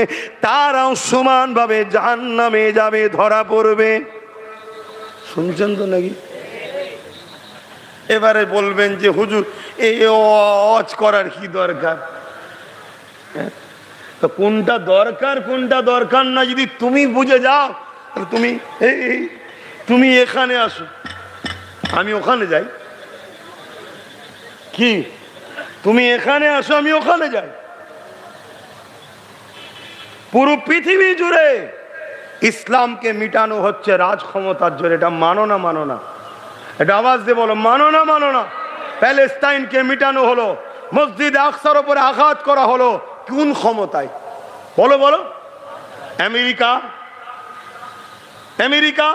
তারাও সমানভাবে জাহান্নামে যাবে, ধরা পড়বে। শুনছেন তো নাকি? এবারে বলবেন যে হুজুর এই ওয়াজ করার কি দরকার? তো কোনটা দরকার কোনটা দরকার না যদি তুমি বুঝে যাও, তুমি তুমি এখানে আসো, আমি ওখানে যাই। কি তুমি এখানে আসো, আমি ওখানে যাই? পুরো পৃথিবী জুড়ে ইসলামকে মিটানো হচ্ছে রাজ ক্ষমতার জোরে। এটা মানো না মানো না? এটা আওয়াজ দিয়ে বলো, মানো না মানো না? প্যালেস্টাইনকে মিটানো হলো, মসজিদ আকসার উপরে আঘাত করা হলো, কোন ক্ষমতায়? বলো বলো। আমেরিকা, আমেরিকা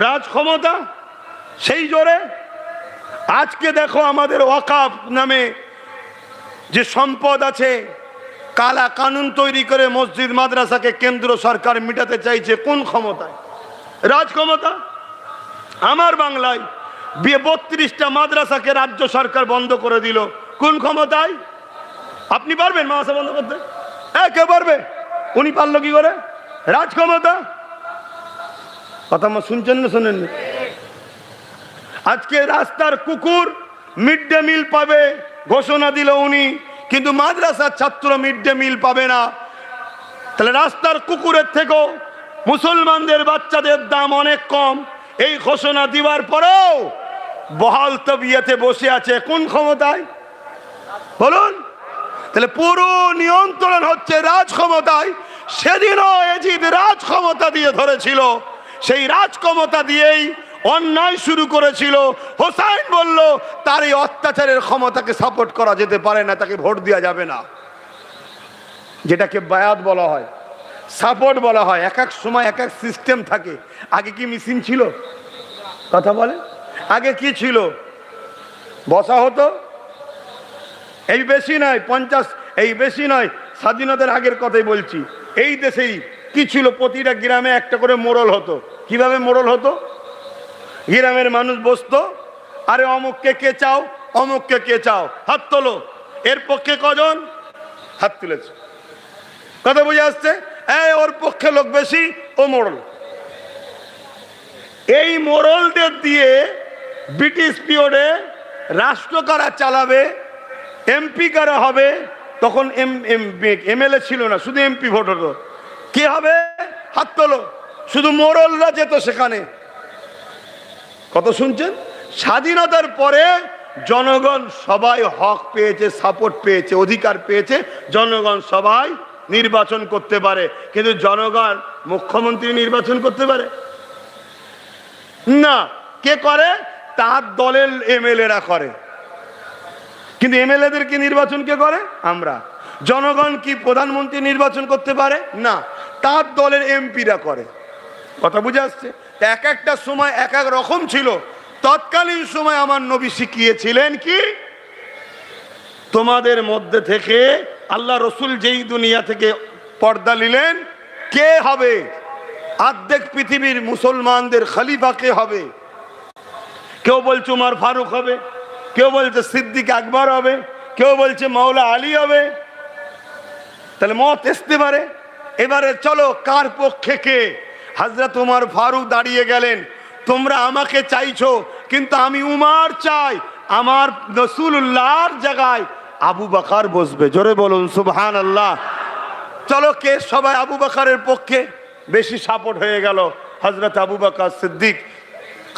রাজ ক্ষমতা, সেই জোরে। আজকে দেখো আমাদের ওয়াকাফ নামে যে সম্পদ আছে, কালা কানুন তৈরি করে মসজিদ মাদ্রাসাকে কেন্দ্র সরকার মিটাতে চাইছে, কোন ক্ষমতায়? রাজ ক্ষমতা। আমার বাংলায় 32টা মাদ্রাসাকে রাজ্য সরকার বন্ধ করে দিল, কোন ক্ষমতায়? আপনি পারবেন মাদ্রাসা বন্ধ করতে? কে পারবে? উনি পারলো কি করে? রাজ ক্ষমতা। কথা শুনছেন না শোনেননি? আজকে রাস্তার কুকুর মিড ডে মিল পাবে ঘোষণা দিল উনি, কিন্তু মাদ্রাসার ছাত্র মিড ডে মিল পাবে না। তাহলে রাস্তার কুকুরের থেকেও মুসলমানদের বাচ্চাদের দাম অনেক কম, এই ঘোষণা দিবার পরেও বহাল তবিয়তে বসে আছে, কোন ক্ষমতায়? বলুন। তাহলে পুরো নিয়ন্ত্রণ হচ্ছে রাজ ক্ষমতায়। সেদিনও এজিদ রাজ ক্ষমতা দিয়ে ধরেছিল, সেই রাজ ক্ষমতা দিয়েই অন্যায় শুরু করেছিল। হোসাইন বলল তার এই অত্যাচারের ক্ষমতাকে সাপোর্ট করা যেতে পারে না, তাকে ভোট দেওয়া যাবে না। যেটাকে বায়াত বলা হয়, সাপোর্ট বলা হয়। এক এক সময় এক এক সিস্টেম থাকে। আগে কি মেশিন ছিল? কথা বলে। আগে কি ছিল? বসা হতো। এই বেশি নয় 50, এই বেশি নয়, স্বাধীনতার আগের কথাই বলছি। এই দেশেই কি ছিল? প্রতিটা গ্রামে একটা করে মোড়ল হতো। কিভাবে মোড়ল হতো? গ্রামের মানুষ বসতো, আরে অমুককে কে চাও, অমুককে কে চাও, হাত তোলো। এর পক্ষে কজন? হাত তুলেছে। কথা বুঝে আসছে? ওর পক্ষে লোক বেশি, ও মোড়ল। এই মোড়লদের দিয়ে ব্রিটিশ পিরিয়ডে রাষ্ট্র কারা চালাবে, এমপি কারা হবে? তখন এমএলএ ছিল না, শুধু এমপি ভোট হতো। কে হবে? হাত তোলো। শুধু মোড়লরা যেত সেখানে। কত শুনছেন? স্বাধীনতার পরে জনগণ সবাই হক পেয়েছে, সাপোর্ট পেয়েছে, অধিকার পেয়েছে। জনগণ সবাই নির্বাচন করতে পারে, কিন্তু জনগণ মুখ্যমন্ত্রী নির্বাচন করতে পারে না। কে করে? তার দলের এমএলএরা করে। কিন্তু এমএলএদের কি নির্বাচন কে করে? আমরা। জনগণ কি প্রধানমন্ত্রী নির্বাচন করতে পারে না, তার দলের এমপিরা করে। কথা বুঝে আসছে? এক একটা সময় এক এক রকম ছিল। তৎকালীন সময় আমার নবী শিখিয়েছিলেন কি, তোমাদের মধ্যে থেকে আল্লাহ রসুল যেই দুনিয়া থেকে পর্দা নিলেন, কে হবে অর্ধেক পৃথিবীর মুসলমানদের খলিফা কে হবে? কেউ বলছে উমর ফারুক হবে, কেউ বলছে সিদ্দিক আকবর হবে, কেউ বলছে মাওলা আলী হবে। তাহলে মত আসতে পারে। এবারে চলো কার পক্ষে কে? হযরত উমর ফারুক দাঁড়িয়ে গেলেন, তোমরা আমাকে চাইছো, কিন্তু আমি উমর চাই, আমার রাসূলুল্লাহর জায়গায় আবু বকর বসবে। জোরে বলুন সুবহানাল্লাহ। চলো কে? সবাই আবু বকরের পক্ষে। বেশি সাপোর্ট হয়ে গেল, হযরত আবু বকর সিদ্দিক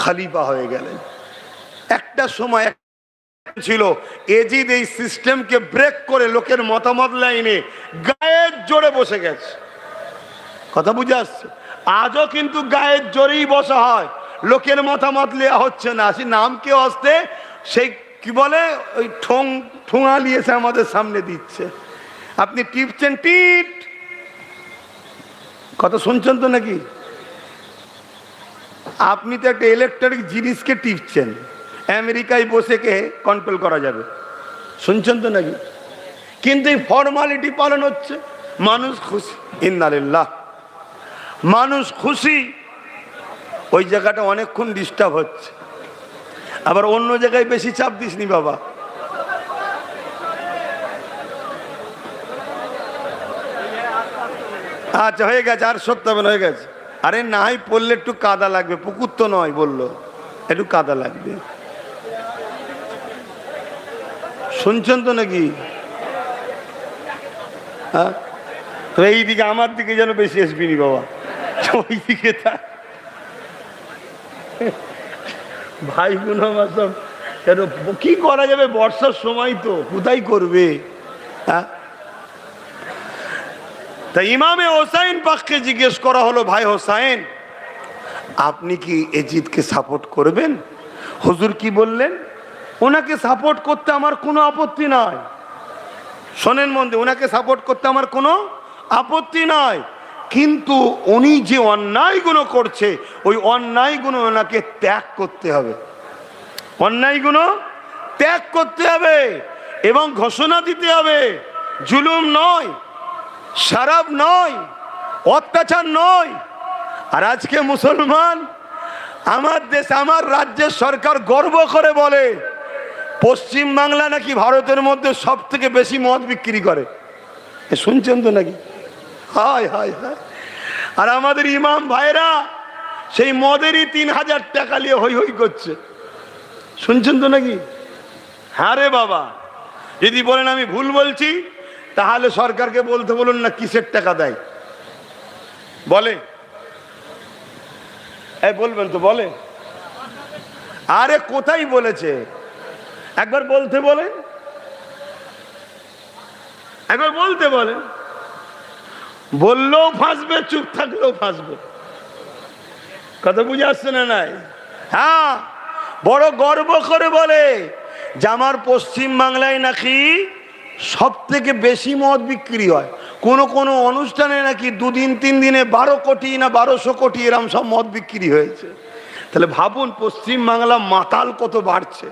খলিফা হয়ে গেলেন। একটা সময় ছিল এজিদ এই সিস্টেমকে ব্রেক করে লোকের মতামত লাইনে গায়ের জোরে বসে গেছে। কথা বুঝে আসছে? আজও কিন্তু গায়ের জোরেই বসা হয়, লোকের মতামত নেওয়া হচ্ছে না। সে নাম কেউ আসতে সেই কি বলে ওই ঠোঙা নিয়েছে আমাদের সামনে দিচ্ছে, আপনি টিপছেন টিট। কথা শুনছেন তো নাকি? আপনি তো একটা ইলেকট্রনিক জিনিসকে টিপছেন, আমেরিকায় বসে কে কন্ট্রোল করা যাবে? শুনছেন তো নাকি? কিন্তু এই ফর্মালিটি পালন হচ্ছে, মানুষ খুশি। ইন্নালিল্লাহ। মানুষ খুশি, ওই জায়গাটা অনেকক্ষণ ডিস্টার্ব হচ্ছে। আবার অন্য জায়গায় বেশি চাপ দিসনি বাবা। আচ্ছা হয়ে গেছে, আর 57 হয়ে গেছে। আরে নাই পড়লে একটু কাদা লাগবে, পুকুর তো নয়, বললো একটু কাদা লাগবে। শুনছেন তো নাকি? হ্যাঁ, তো এইদিকে আমার দিকে যেন বেশি আসবিনি বাবা, ওই দিকে থাক। ভাই বোন আমার সব কেন, কি করা যাবে? বর্ষার সময় তো কোথায় করবে? হ্যাঁ, তাই ইমামে হোসাইন পাককে জিজ্ঞেস করা হলো, ভাই হোসাইন, আপনি কি এজিদকে সাপোর্ট করবেন? হুজুর কি বললেন? ওনাকে সাপোর্ট করতে আমার কোনো আপত্তি নাই। শোনেন মন দিয়ে, ওনাকে সাপোর্ট করতে আমার কোনো আপত্তি নাই, কিন্তু উনি যে অন্যায়গুলো করছে ওই অন্যায়গুলো ওনাকে ত্যাগ করতে হবে। অন্যায়গুলো ত্যাগ করতে হবে এবং ঘোষণা দিতে হবে, জুলুম নয়, শরাব নয়, অত্যাচার নয়। আর আজকে মুসলমান, আমার দেশ, আমার রাজ্যের সরকার গর্ব করে বলে পশ্চিম বাংলা নাকি ভারতের মধ্যে সব থেকে বেশি মদ বিক্রি করে। শুনছেন তো নাকি? হায় হায় হায়। আর আমাদের ইমাম ভাইরা সেই মদেরই 3000 টাকা নিয়ে হই হই করছে। শুনছেন তো নাকি? হ্যাঁ রে বাবা, যদি বলেন আমি ভুল বলছি তাহলে সরকারকে বলতে বলুন না কিসের টাকা দেয়। বলে বলবেন তো, বলে। আরে কোথায় বলেছে একবার বলতে বলেন, একবার বলতে বলেন। বললেও ফাঁসবে, চুপ থাকলেও ফাঁসবে। কথা বুঝে আসছে না? নাই? হ্যাঁ, বড় গর্ব করে বলে যে আমার পশ্চিম বাংলায় নাকি সব থেকে বেশি মদ বিক্রি হয়। কোন কোন অনুষ্ঠানে নাকি 2 দিন 3 দিনে 12 কোটি না 1200 কোটি এরম সব মদ বিক্রি হয়েছে। তাহলে ভাবুন পশ্চিম বাংলা মাতাল কত বাড়ছে।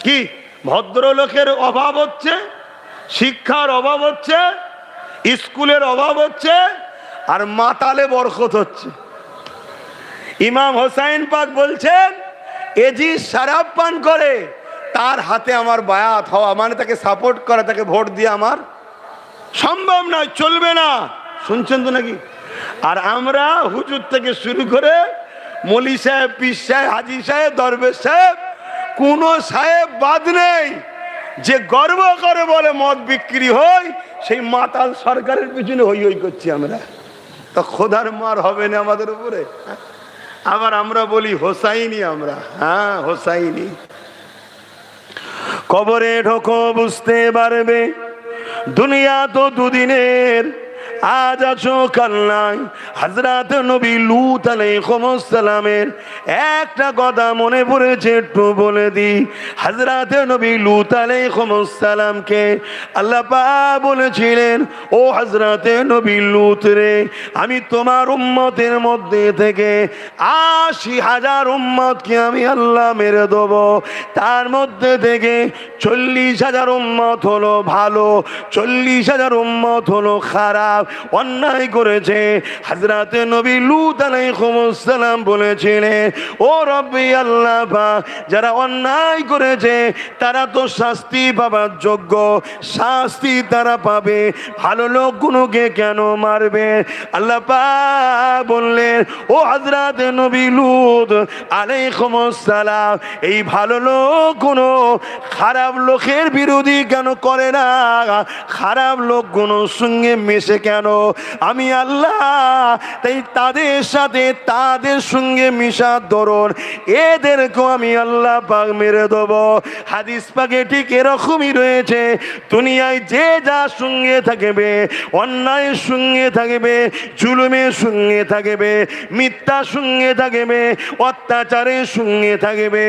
কি ভদ্রলোকের অভাব হচ্ছে, শিক্ষার অভাব হচ্ছে, স্কুলের অভাব হচ্ছে, আর মাতালে বরকত হচ্ছে। ইমাম হোসাইন পাক বলছেন, এজি শরাব পান করে তার হাতে আমার বায়াত হওয়া, মানে তাকে সাপোর্ট করা, তাকে ভোট দিয়ে আমার সম্ভব নয়, চলবে না। শুনছেন তো নাকি? আর আমরা হুজুর থেকে শুরু করে মলি সাহেব, পীর সাহেব, হাজি সাহেব, দরবেশ সাহেব, কোন সাহেব বাদ নেই যে গর্ব করে বলে মদ বিক্রি হয়। সেই মাতাল সরকারের পিছনে হই হই করছি আমরা। তো খোদার মার হবে না আমাদের উপরে? আবার আমরা বলি হোসাইনি, আমরা হ্যাঁ হোসাইনি। কবরে ঢোকো বুঝতে পারবে দুনিয়া তো দুদিনের, আজ আছো কাল নাই। হযরত নবী লূত আলাইহিস সালামের একটা কথা মনে পড়েছে, একটু বলে দিই। হযরত নবী লূত আলাইহিস সালামকে আল্লাহ পাক বলেছিলেন, ও হযরত নবী লূত রে, আমি তোমার উম্মতের মধ্যে থেকে ৮০,০০০ উম্মতকে আমি আল্লাহ মেরে দেব। তার মধ্যে থেকে ৪০,০০০ উম্মত হলো ভালো, ৪০,০০০ উম্মত হলো খারাপ, অন্যায় করেছে। হযরত নবী লূত আলাইহিস সালাম বলেছিলেন, ও রব্বি আল্লাহ পাক, যারা অন্যায় করেছে তারা তো শাস্তি পাবার যোগ্য, শাস্তি তারা পাবে, ভালো লোকগুলোকে কেন মারবে? আল্লাহ পাক বললেন, ও হযরত নবী লূত আলাইহিস সালাম, এই ভালো লোকগুলো খারাপ লোকের বিরোধী কেন করে না? খারাপ লোকগুলোর সঙ্গে মেশে কেন? আমি আল্লাহ তাই তাদের সাথে তাদের সঙ্গে মিশা ধরুন, এদেরকেও আমি আল্লাহ পাক মেরে দেব। হাদিস পাকে ঠিক এরকমই রয়েছে, দুনিয়ায় যে যার সঙ্গে থাকবে, অন্যায়ের সঙ্গে থাকবে, জুলুমের সঙ্গে থাকবে, মিথ্যার সঙ্গে থাকবে, অত্যাচারের সঙ্গে থাকবে,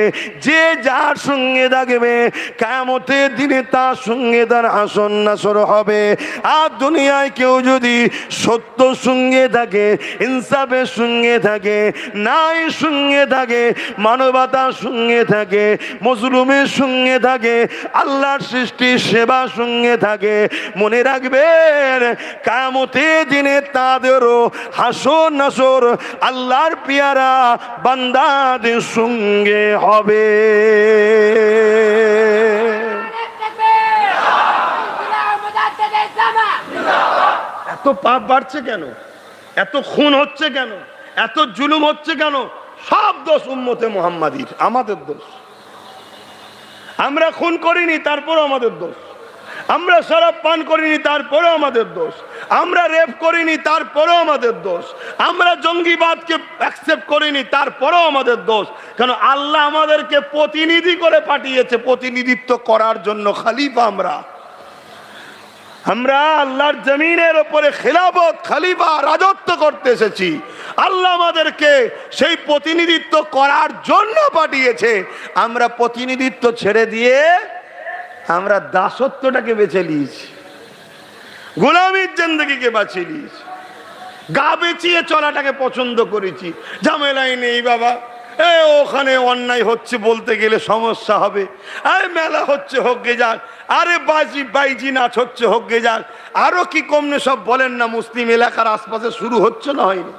যে যার সঙ্গে থাকবে, কিয়ামতের দিনে তার সঙ্গে তার আসন নাসর হবে। আর দুনিয়ায় কেউ যদি সত্য সঙ্গে থাকে, ইনসাফের সঙ্গে থাকে, ন্যায়ের সঙ্গে থাকে, মানবতার সঙ্গে থাকে, মজলুমের সঙ্গে থাকে, আল্লাহর সৃষ্টির সেবার সঙ্গে থাকে, মনে রাখবেন কিয়ামতের দিনে তাদেরও হাসর নাসর আল্লাহর পেয়ারা বান্দাদের সঙ্গে হবে। এত পাপ বাড়ছে কেন? এত খুন হচ্ছে কেন? এত জুলুম হচ্ছে কেন? সব দোষ উম্মতে মুহাম্মাদীর, আমাদের দোষ। আমরা খুন করিনি তারপরও আমাদের দোষ, আমরা শরাব পান করিনি তারপরেও আমাদের দোষ, আমরা রেপ করিনি তারপরেও আমাদের দোষ, আমরা জঙ্গিবাদকে অ্যাকসেপ্ট করিনি তারপরেও আমাদের দোষ। কেন? আল্লাহ আমাদেরকে প্রতিনিধি করে পাঠিয়েছে, প্রতিনিধিত্ব করার জন্য খলিফা আমরা। আমরা আল্লাহর জমিনের উপরে খিলাফত খলিফা রাজত্ব করতে এসেছি। আল্লাহ আমাদেরকে সেই প্রতিনিধিত্ব করার জন্য পাঠিয়েছে। আমরা প্রতিনিধিত্ব ছেড়ে দিয়ে আমরা দাসত্বটাকে বেছে নিয়েছি, গোলামীর জিন্দেগিকে বাছিয়ে নিয়েছি, গা বেচিয়ে চলাটাকে পছন্দ করেছি। ঝামেলাই নেই বাবা, ওখানে অন্যায় হচ্ছে বলতে গেলে সমস্যা হবে, আরে মেলা হচ্ছে হোক গে যাক, আরে বাইজি নাচ হচ্ছে হোক গে যাক, আরো কি কমনে সব বলেন না মুসলিম এলাকার আশপাশে শুরু হচ্ছে না হয়নি,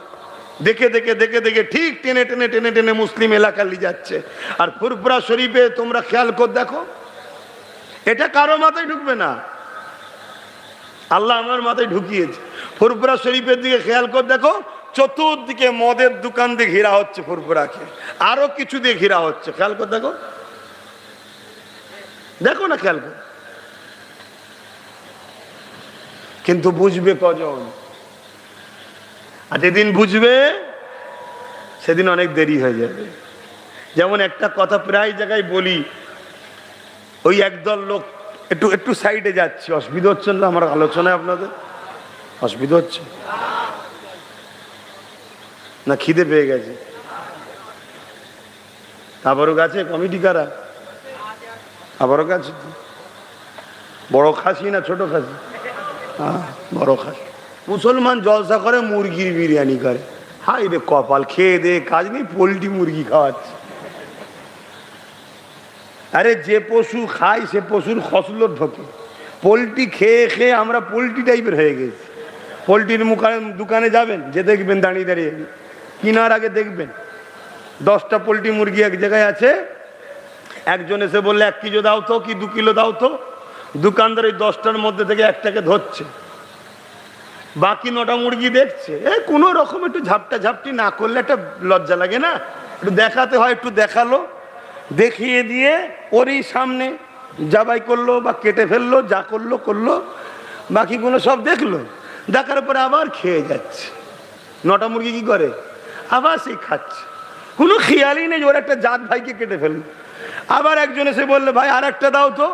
দেখে দেখে দেখে দেখে ঠিক টেনে টেনে টেনে টেনে মুসলিম এলাকা নিয়ে যাচ্ছে। আর ফুরফুরা শরীফে তোমরা খেয়াল করে দেখো, এটা কারো মাথায় ঢুকবে না, আল্লাহ আমার মাথায় ঢুকিয়েছে। ফুরফুরা শরীফের দিকে খেয়াল করে দেখো, চতুর্দিকে মদের দোকান দিয়ে ঘেরা হচ্ছে, ফুরফুরাকে আরো কিছু দিয়ে ঘেরা হচ্ছে, খেয়াল করে দেখো, দেখো না খেয়াল করে। কিন্তু বুঝবে কজন? আর যেদিন বুঝবে সেদিন অনেক দেরি হয়ে যাবে। যেমন একটা কথা প্রায় জায়গায় বলি, ওই একদল লোক একটু একটু সাইডে যাচ্ছি, অসুবিধা হচ্ছে না আমার আলোচনায়? আপনাদের অসুবিধা হচ্ছে না? খিদে পেয়ে গেছে? আবারও গাছে কমিটি কারা? আবারও গাছে বড় খাসি না ছোট খাসি? হ্যাঁ বড় খাসি। মুসলমান জলসা করে মুরগির বিরিয়ানি করে, হাই রে কপাল, খেয়ে দে কাজ নেই, পোলট্রি মুরগি খাওয়াচ্ছে। আরে যে পশু খায় সে পশুর ফসল ঢোকে, পোলট্রি খেয়ে খেয়ে আমরা পোলট্রি টাইপের হয়ে গেছি। পোলট্রির দোকানে যাবেন, যে দেখবেন দাঁড়িয়ে দাঁড়িয়ে কিনার আগে দেখবেন 10টা পোলট্রি মুরগি এক জায়গায় আছে, একজন এসে বললে 1 কিলো দাও তো, কি 2 কিলো দাও তো, দোকানদার এই 10টার মধ্যে থেকে একটাকে ধরছে, বাকি 9টা মুরগি দেখছে। কোনো রকম একটু ঝাপটা ঝাপটি না করলে একটা লজ্জা লাগে না? একটু দেখাতে হয়, একটু দেখালো, দেখিয়ে দিয়ে ওরই সামনে জবাই করলো বা কেটে ফেললো, যা করলো করলো, বাকিগুলো সব দেখলো, দেখার পরে আবার খেয়ে যাচ্ছে। 9টা মুরগি কি করে? আবার সেই খাচ্ছে, কোনো খেয়ালই নেই ওর একটা জাত ভাইকে কেটে ফেললো। আবার একজন এসে বললো ভাই আর একটা দাও তো,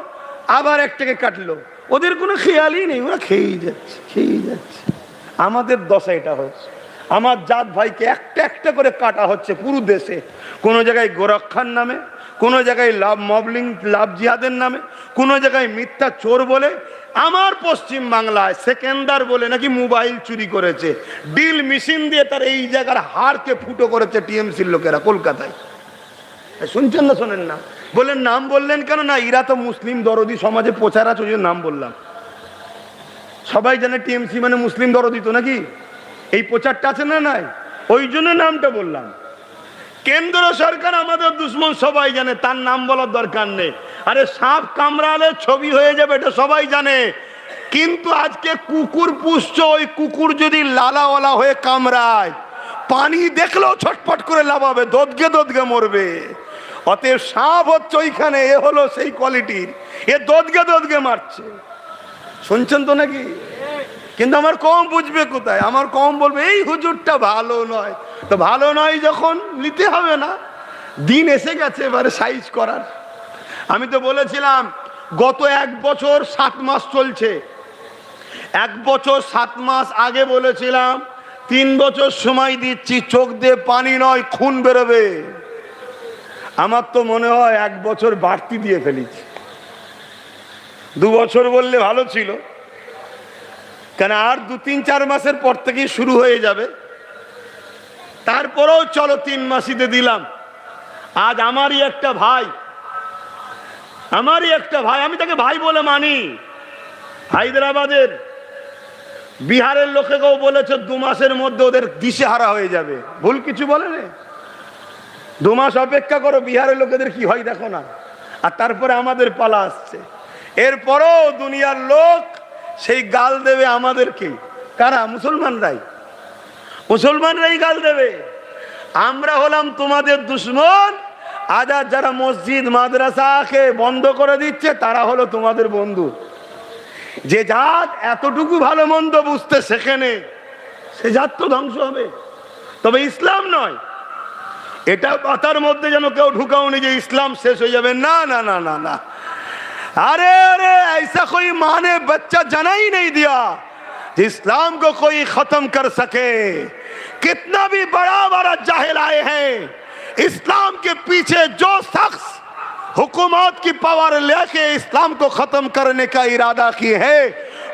আবার একটাকে কাটলো, ওদের কোনো খেয়ালই নেই, ওরা খেয়েই যাচ্ছে খেয়েই যাচ্ছে। আমাদের দশা এটা হচ্ছে, আমার জাত ভাইকে একটা একটা করে কাটা হচ্ছে পুরো দেশে, কোনো জায়গায় গোরক্ষার নামে, কোনো জায়গায় লাভ জিহাদের নামে, কোনো জায়গায় মিথ্যা চোর বলে। আমার পশ্চিম বাংলায় সেকেন্দার বলে নাকি মোবাইল চুরি করেছে, ডিল মেশিন দিয়ে তার এই জায়গার হাড়কে ফুটো করেছে টিএমসির লোকেরা কলকাতায়। শুনছেন না? শোনেন না? বললেন নাম বললেন কেন? না এরা তো মুসলিম দরদি সমাজে প্রচার আছে, ওই নাম বললাম। সবাই জানে টিএমসি মানে মুসলিম দরদি তো, নাকি এই প্রচারটা আছে না? নাই, ওই জন্য নামটা বললাম। কেন্দ্র সরকার আমাদের দুশ্মন সবাই জানে, তার নাম বলার দরকার নেই। আরে সাপ কামড়ালে ছবি হয়ে যাবে, এটা সবাই জানে। কিন্তু আজকে কুকুর পুষছ, ওই কুকুর যদি লালাওয়ালা হয়ে কামড়ায়, পানি দেখলেও ছটফট করে লাফাবে, দোদগে দোদগে মরবে। অতএব সাপ হচ্ছে ওইখানে, এ হলো সেই কোয়ালিটির, এ দোদগে দোদগে মারছে। শুনছেন তো নাকি? কিন্তু আমার কম বুঝবে কোথায়? আমার কম বলবে এই হুজুরটা ভালো নয়। তো ভালো নয় যখন নিতে হবে না, দিন এসে গেছে এবারে সাইজ করার। আমি তো বলেছিলাম গত 1 বছর 7 মাস চলছে, 1 বছর 7 মাস আগে বলেছিলাম 3 বছর সময় দিচ্ছি, চোখ দিয়ে পানি নয় খুন বেরোবে। আমার তো মনে হয় 1 বছর বাড়তি দিয়ে ফেলেছি। 2 বছর বললে ভালো ছিল, কেন আর 2-3-4 মাসের পর থেকেই শুরু হয়ে যাবে। তারপরেও চলো 3 মাসিতে দিলাম। আজ আমারই একটা ভাই, আমি তাকে ভাই বলে মানি, হায়দ্রাবাদের বিহারের লোকেকেও বলেছে 2 মাসের মধ্যে ওদের দিশেহারা হয়ে যাবে। ভুল কিছু বলে না, 2 মাস অপেক্ষা করো, বিহারের লোকেদের কি হয় দেখো না। আর তারপরে আমাদের পালা আসছে। এরপরও দুনিয়ার লোক সেই গাল দেবে আমাদেরকে। কারা? মুসলমানরাই গাল দেবে। আমরা হলাম তোমাদের দুশ্মন, আজ যারা মসজিদ মাদ্রাসাকে বন্ধ করে দিচ্ছে তারা হলো তোমাদের বন্ধু। যে জাত এতটুকু ভালো মন্দ বুঝতে শেখেনে, সে জাত তো ধ্বংস হবে। তবে ইসলাম নয়, এটা মাথার মধ্যে যেন কেউ ঢুকাওনি যে ইসলাম শেষ হয়ে যাবে। না না না না না, अरे अरे ऐसा कोई माँ ने बच्चा जना ही नहीं दिया इस्लाम को कोई खत्म कर सके। कितना भी बड़ा बड़ा जाहिल आए हैं, इस्लाम के पीछे जो शख्स हुकूमत की पावर लेके इस्लाम को खत्म करने का इरादा किए है,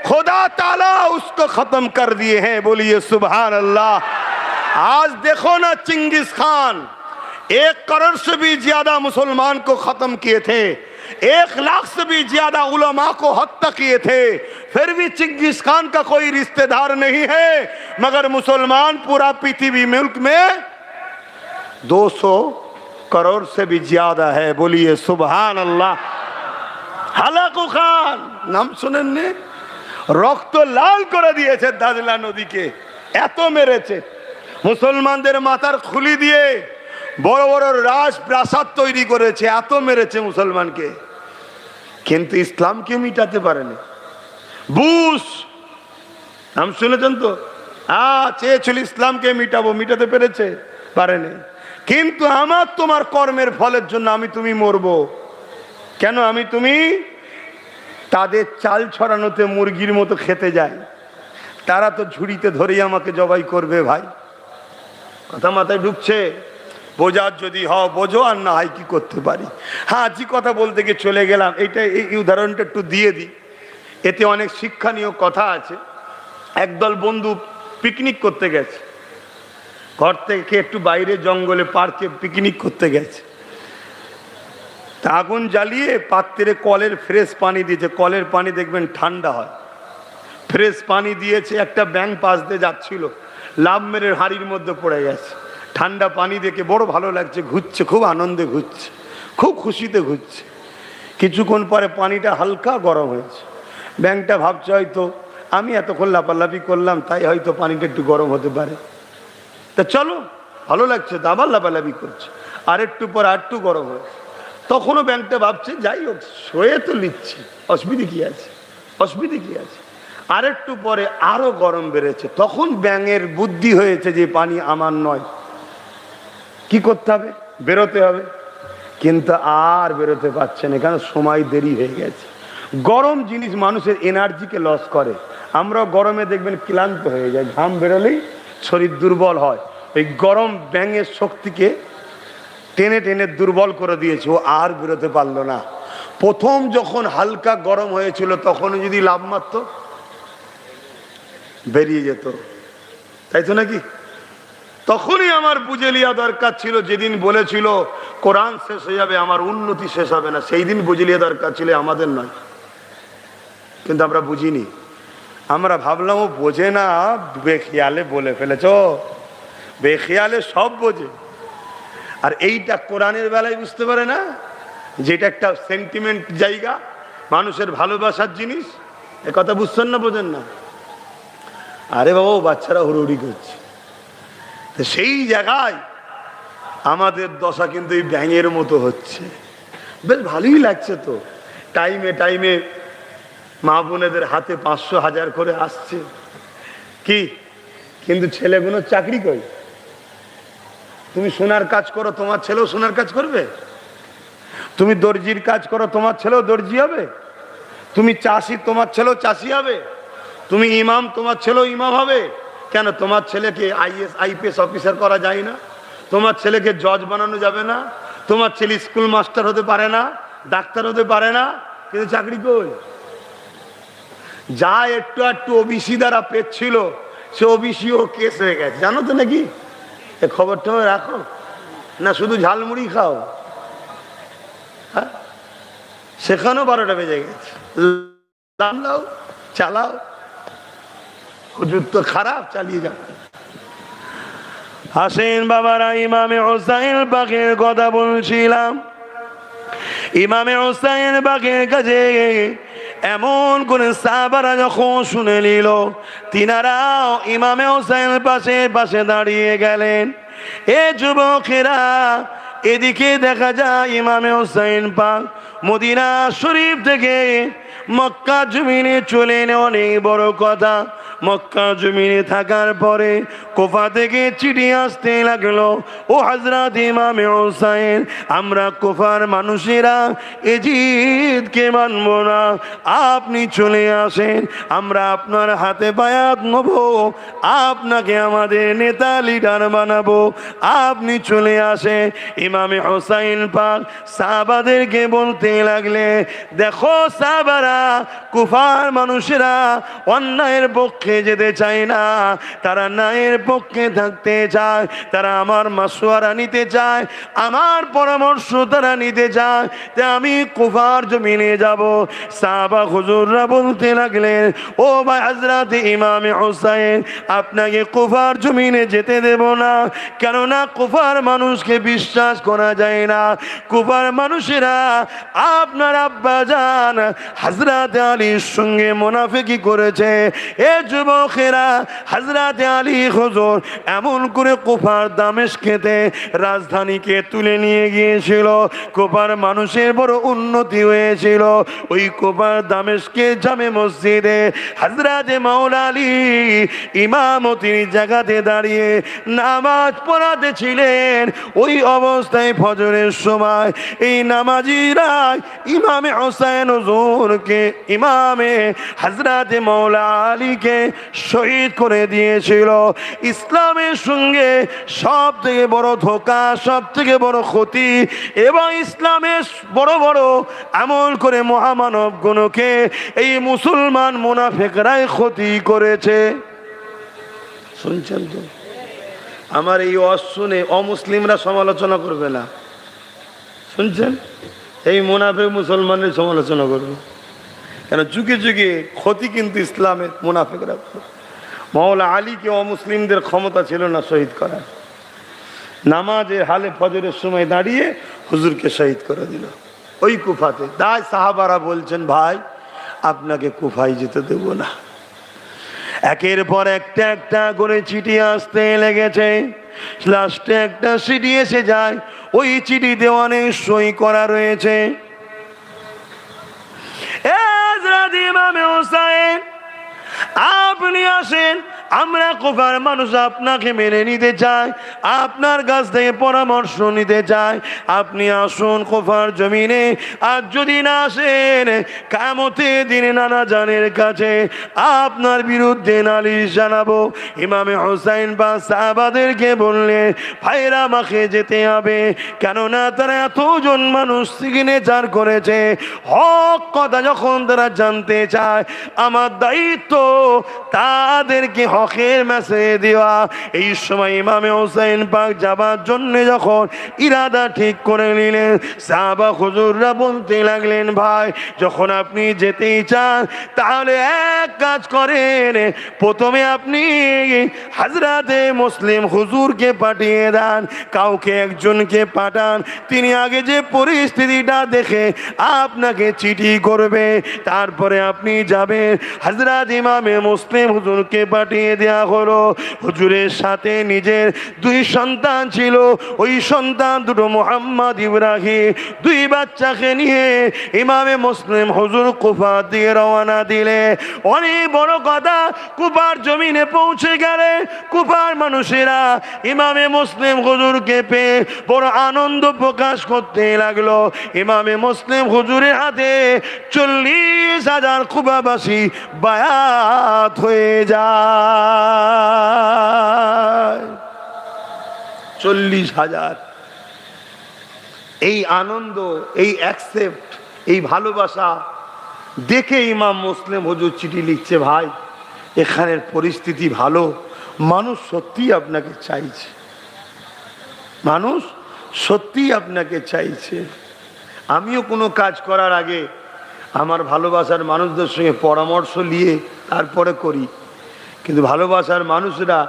खुदा ताला उसको खत्म कर दिए हैं। बोलिए सुभान अल्लाह। आज देखो ना, चिंगिस खान 1 करोड़ से भी ज्यादा मुसलमान को खत्म किए थे, 1 लाख से भी ज्यादा उलमा को हत्या किए थे, फिर भी चिंगिस खान का कोई रिश्तेदार नहीं है। मगर मुसलमान पूरा पृथ्वी मुल्क में 200 करोड़ से भी ज्यादा है। बोलिए सुभान अल्लाह। হালাকু খান নাম শুনেন নে? রক্ত লাল করে দিয়েছে দাজলা নদীকে, এত মেরেছে। মুসলমানদের মাথার খুলি দিয়ে বড় বড় রাজপ্রাসাদ তৈরি করেছে, এত মেরেছে মুসলমানকে, কিন্তু ইসলামকে মিটাতে পারেনি। বুশ নাম শুনেছেন তো? চেয়েছিল ইসলামকে মিটাবো, মিটাতে পেরেছে? পারেনি। কিন্তু আমার তোমার কর্মের ফলের জন্য আমি তুমি মরবো কেন? আমি তুমি তাদের চাল ছড়ানোতে মুরগির মতো খেতে যাই, তারা তো ঝুড়িতে ধরেই আমাকে জবাই করবে। ভাই কথা মাথায় ঢুকছে? বোঝার যদি হও বোঝো, আর না হয় কি করতে পারি। হ্যাঁ, যে কথা বলতে গিয়ে চলে গেলাম, এই উদাহরণটা একটু দিয়ে দিই, এতে অনেক শিক্ষণীয় কথা আছে। একদল বন্ধু পিকনিক করতে গেছে, ঘর থেকে একটু বাইরে জঙ্গলে পার্কে পিকনিক করতে গেছে। তা আগুন জ্বালিয়ে পাত্রে কলের ফ্রেশ পানি দিয়েছে, কলের পানি দেখবেন ঠান্ডা হয়, ফ্রেশ পানি দিয়েছে। একটা ব্যাঙ পাশ দিয়ে যাচ্ছিল, লাভ মেরে হাঁড়ির মধ্যে পড়ে গেছে। ঠান্ডা পানি দেখে বড় ভালো লাগছে, ঘুরছে, খুব আনন্দে ঘুরছে, খুব খুশিতে ঘুরছে। কিছুক্ষণ পরে পানিটা হালকা গরম হয়েছে। ব্যাঙটা ভাবছে হয়তো আমি এতক্ষণ লাফালাফি করলাম, তাই হয়তো পানিটা একটু গরম হতে পারে, তা চলো ভালো লাগছে, তো আবার লাফালাফি করছে। আর একটু পর আর একটু গরম হয়েছে। তখনও ব্যাঙটা ভাবছে যাই হোক, শোয়ে তো নিচ্ছি, অসুবিধে কি আছে, অসুবিধে কি আছে। আর একটু পরে আরো গরম বেড়েছে। তখন ব্যাঙের বুদ্ধি হয়েছে যে পানি আমার নয়, কি করতে হবে, বেরোতে হবে। কিন্তু আর বেরোতে পারছে না, কারণ সময় দেরি হয়ে গেছে। গরম জিনিস মানুষের এনার্জিকে লস করে। আমরা গরমে দেখবেন ক্লান্ত হয়ে যায়, ঘাম বেরোলেই শরীর দুর্বল হয়। ওই গরম ব্যাঙের শক্তিকে টেনে টেনে দুর্বল করে দিয়েছে, ও আর বেরোতে পারলো না। প্রথম যখন হালকা গরম হয়েছিল তখনও যদি লাভ মারত, বেরিয়ে যেত, তাই তো নাকি? তখনই আমার বুঝে লিয়া দরকার ছিল, যেদিন বলেছিল কোরআন শেষ হয়ে যাবে আমার উন্নতি শেষ হবে না, সেই দিন বুঝে লিয়া দরকার ছিল, আমাদের নয়। কিন্তু আমরা বুঝিনি, আমরা ভাবলাম ও বোঝে না, বেখেয়ালে বলে ফেলেছ। বেখেয়ালে সব বোঝে, আর এইটা কোরআনের বেলায় বুঝতে পারে না, যেটা একটা সেন্টিমেন্ট জায়গা, মানুষের ভালোবাসার জিনিস। এ কথা বুঝছেন না, বোঝেন না? আরে বাবা, বাচ্চারা হুড়ুড়ি করছে। তো সেই জায়গায় আমাদের দশা কিন্তু এই ব্যাঙের মতো হচ্ছে। বেশ ভালোই লাগছে তো, টাইমে টাইমে মা বোনেদের হাতে 500 1000 করে আসছে কি, কিন্তু ছেলেগুলো চাকরি করে। তুমি সোনার কাজ করো, তোমার ছেলেও সোনার কাজ করবে। তুমি দর্জির কাজ করো, তোমার ছেলেও দর্জি হবে। তুমি চাষি, তোমার ছেলেও চাষি হবে। তুমি ইমাম, তোমার ছেলেও ইমাম হবে। কেন তোমার ছেলেকে IAS IPS অফিসার করা যায় না? তোমার ছেলেকে জজ বানানো যাবে না? তোমার ছেলে স্কুল মাস্টার হতে পারে না, ডাক্তার হতে পারে না, কিন্তু চাকরি কই? যা একটু একটু ওবিসি দ্বারা পেচ্ছিল, সে ওবিসিও কেস হয়ে গেছে, জানো তো নাকি? এ খবরটা রাখো না, শুধু ঝালমুড়ি খাও। হ্যাঁ, সেখানেও 12টা বেজে গেছে। লাও চালাও, হুজুর তো খারাপ, চালিয়ে যাও। হাসেন বাবারা, ইমামে হোসাইন পাকের কথা বলছিলাম। ইমামে হোসাইন পাকের কাছে এমন করে সাহাবারা যখন শুনে নিল, তিনারাও ইমামে হোসাইন পাশে পাশে দাঁড়িয়ে গেলেন। এ যুবকেরা, এদিকে দেখা যায় ইমামে হোসাইন পাক মদিনা শরীফ থেকে মক্কা জমিনে চলে এনে অনেক বড় কথা। মক্কা জমিনে থাকার পরে কুফা থেকে চিঠি আসতে লাগলো, ও হযরত ইমামে হুসাইন, আমরা কুফার মানুষেরা এজিদকে মানব না, আপনি চলে আসেন, আমরা আপনার হাতে বায়াত নেব, আপনাকে আমাদের নেতা লিডার বানাবো, আপনি চলে আসেন। ইমামে হুসাইন পাক সাহাবাদেরকে বলতে লাগলে, দেখো সাহাবারা, কুফার মানুষেরা অন্যায়ের পক্ষে যেতে চায় না, তারা ন্যায়ের পক্ষে থাকতে চায়, তারা আমার মাশওয়ারা নিতে চায়, আমার পরামর্শ তারা নিতে চায়, তাই আমি কুফার জমিনে যাব। সাহাবা হুজুররা বলতে লাগলেন, ও ভাই হযরত ইমামে হুসাইন, আপনাকে কুফার জমিনে যেতে দেব না, কেননা কুফার মানুষকে বিশ্বাস করা যায় না। কুফার মানুষেরা আপনার আব্বাজান হযরত আলীর সঙ্গে মুনাফিকি করেছে। এ যুবকেরা, হযরত আলী হুজুর এমন করে কুফার দামেস্কেতে রাজধানীকে তুলে নিয়ে গিয়েছিল, কুফার মানুষের বড় উন্নতি হয়েছিল। ওই কুফার দামেস্কে জামে মসজিদে হযরত মাওলা আলী ইমামতির জায়গাতে দাঁড়িয়ে নামাজ পড়াতে ছিলেন। ওই অবস্থায় ফজরের সময় এই নামাজিরা ইমামে হুসাইন হুজুরকে, ইমামে হযরত মাওলা আলীকে শহীদ করে দিয়েছিল। ইসলামের সঙ্গে সব থেকে বড় ধোঁকা, সব থেকে বড় ক্ষতি, এবং ইসলামের বড় বড় আমল করে মহামানবগুলোকে এই মুসলমান মুনাফিকরাই ক্ষতি করেছে। শুনছেন তো? আমার এই ওয়াজ শুনে অমুসলিমরা সমালোচনা করবে না, শুনছেন? এই মুনাফিক মুসলমানের সমালোচনা করবে কেন? যুগে যুগে ক্ষতি কিন্তু ইসলামের মুনাফিকরা। মাওলা আলীকে অমুসলিমদের ক্ষমতা ছিল না শহীদ করার, নামাজে হালে ফজরের সময় দাঁড়িয়ে হুজুরকে শহীদ করে দিল ওই কুফাতে। তাই সাহাবারা বলছেন, ভাই আপনাকে কুফায় যেতে দেব না। একের পর একটা একটা করে চিঠি আসতে লেগেছে, লাস্টে একটা চিঠি এসে যায়, ওই চিঠিতে অনেক সই করা রয়েছে। হযরত ইমামে হুসাইন, আপনি আসেন, আমরা কুফার মানুষ আপনাকে মেনে নিতে চাই, আপনার কাছ থেকে পরামর্শ নিতে চাই, আপনি আসুন কুফার জমিনে। আর যদি না আসেন, কিয়ামতের দিনে নানা জানের কাছে আপনার বিরুদ্ধে নালিশ জানাবো। ইমামে হুসাইন বা সাহাবাদেরকে বললেন, ভাইরা আমাকে যেতে হবে, কেননা তারা এতজন মানুষ সিগনেচার করেছে। হক কথা যখন তারা জানতে চায়, আমার দায়িত্ব তাদেরকে হকের মেসেজ দেওয়া। এই সময় ইমামে হুসাইন পাক যাবার জন্য যখন ইরাদা ঠিক করে নিলেন, সাহাবা হুজুররা বলতে লাগলেন, ভাই যখন আপনি যেতেই চান, তাহলে এক কাজ করেন, প্রথমে আপনি হযরতে মুসলিম হুজুরকে পাঠিয়ে দেন, কাউকে একজনকে পাঠান, তিনি আগে যে পরিস্থিতিটা দেখে আপনাকে চিঠি করবে, তারপরে আপনি যাবেন। হযরত ইমামে মুসলিম হুজুরকে পাঠিয়ে দেয়া হলো। হুজুরের সাথে নিজের দুই সন্তান ছিল, ওই সন্তান দুটো মুহাম্মদ ইব্রাহিম, দুই বাচ্চাকে নিয়ে ইমামে মুসলিম হুজুর কুফা দিয়ে রওনা দিলে। অনেক বড় কথা, কুফার জমিনে পৌঁছে গেলে কুফার মানুষেরা ইমামে মুসলিম হুজুরকে পেয়ে বড় আনন্দ প্রকাশ করতে লাগলো। ইমামে মুসলিম হুজুরের হাতে 40,000 কুফাবাসী বায়াত হয়ে যায়। 40,000। এই আনন্দ, এই অ্যাকসেপ্ট, এই ভালোবাসা দেখে ইমাম মুসলিম হুজুর চিঠি লিখছে, ভাই এখানের পরিস্থিতি ভালো, মানুষ সত্যি আপনাকে চাইছে, মানুষ সত্যি আপনাকে চাইছে। আমিও কোনো কাজ করার আগে আমার ভালোবাসার মানুষদের সঙ্গে পরামর্শ নিয়ে তারপরে করি, কিন্তু ভালোবাসার মানুষরা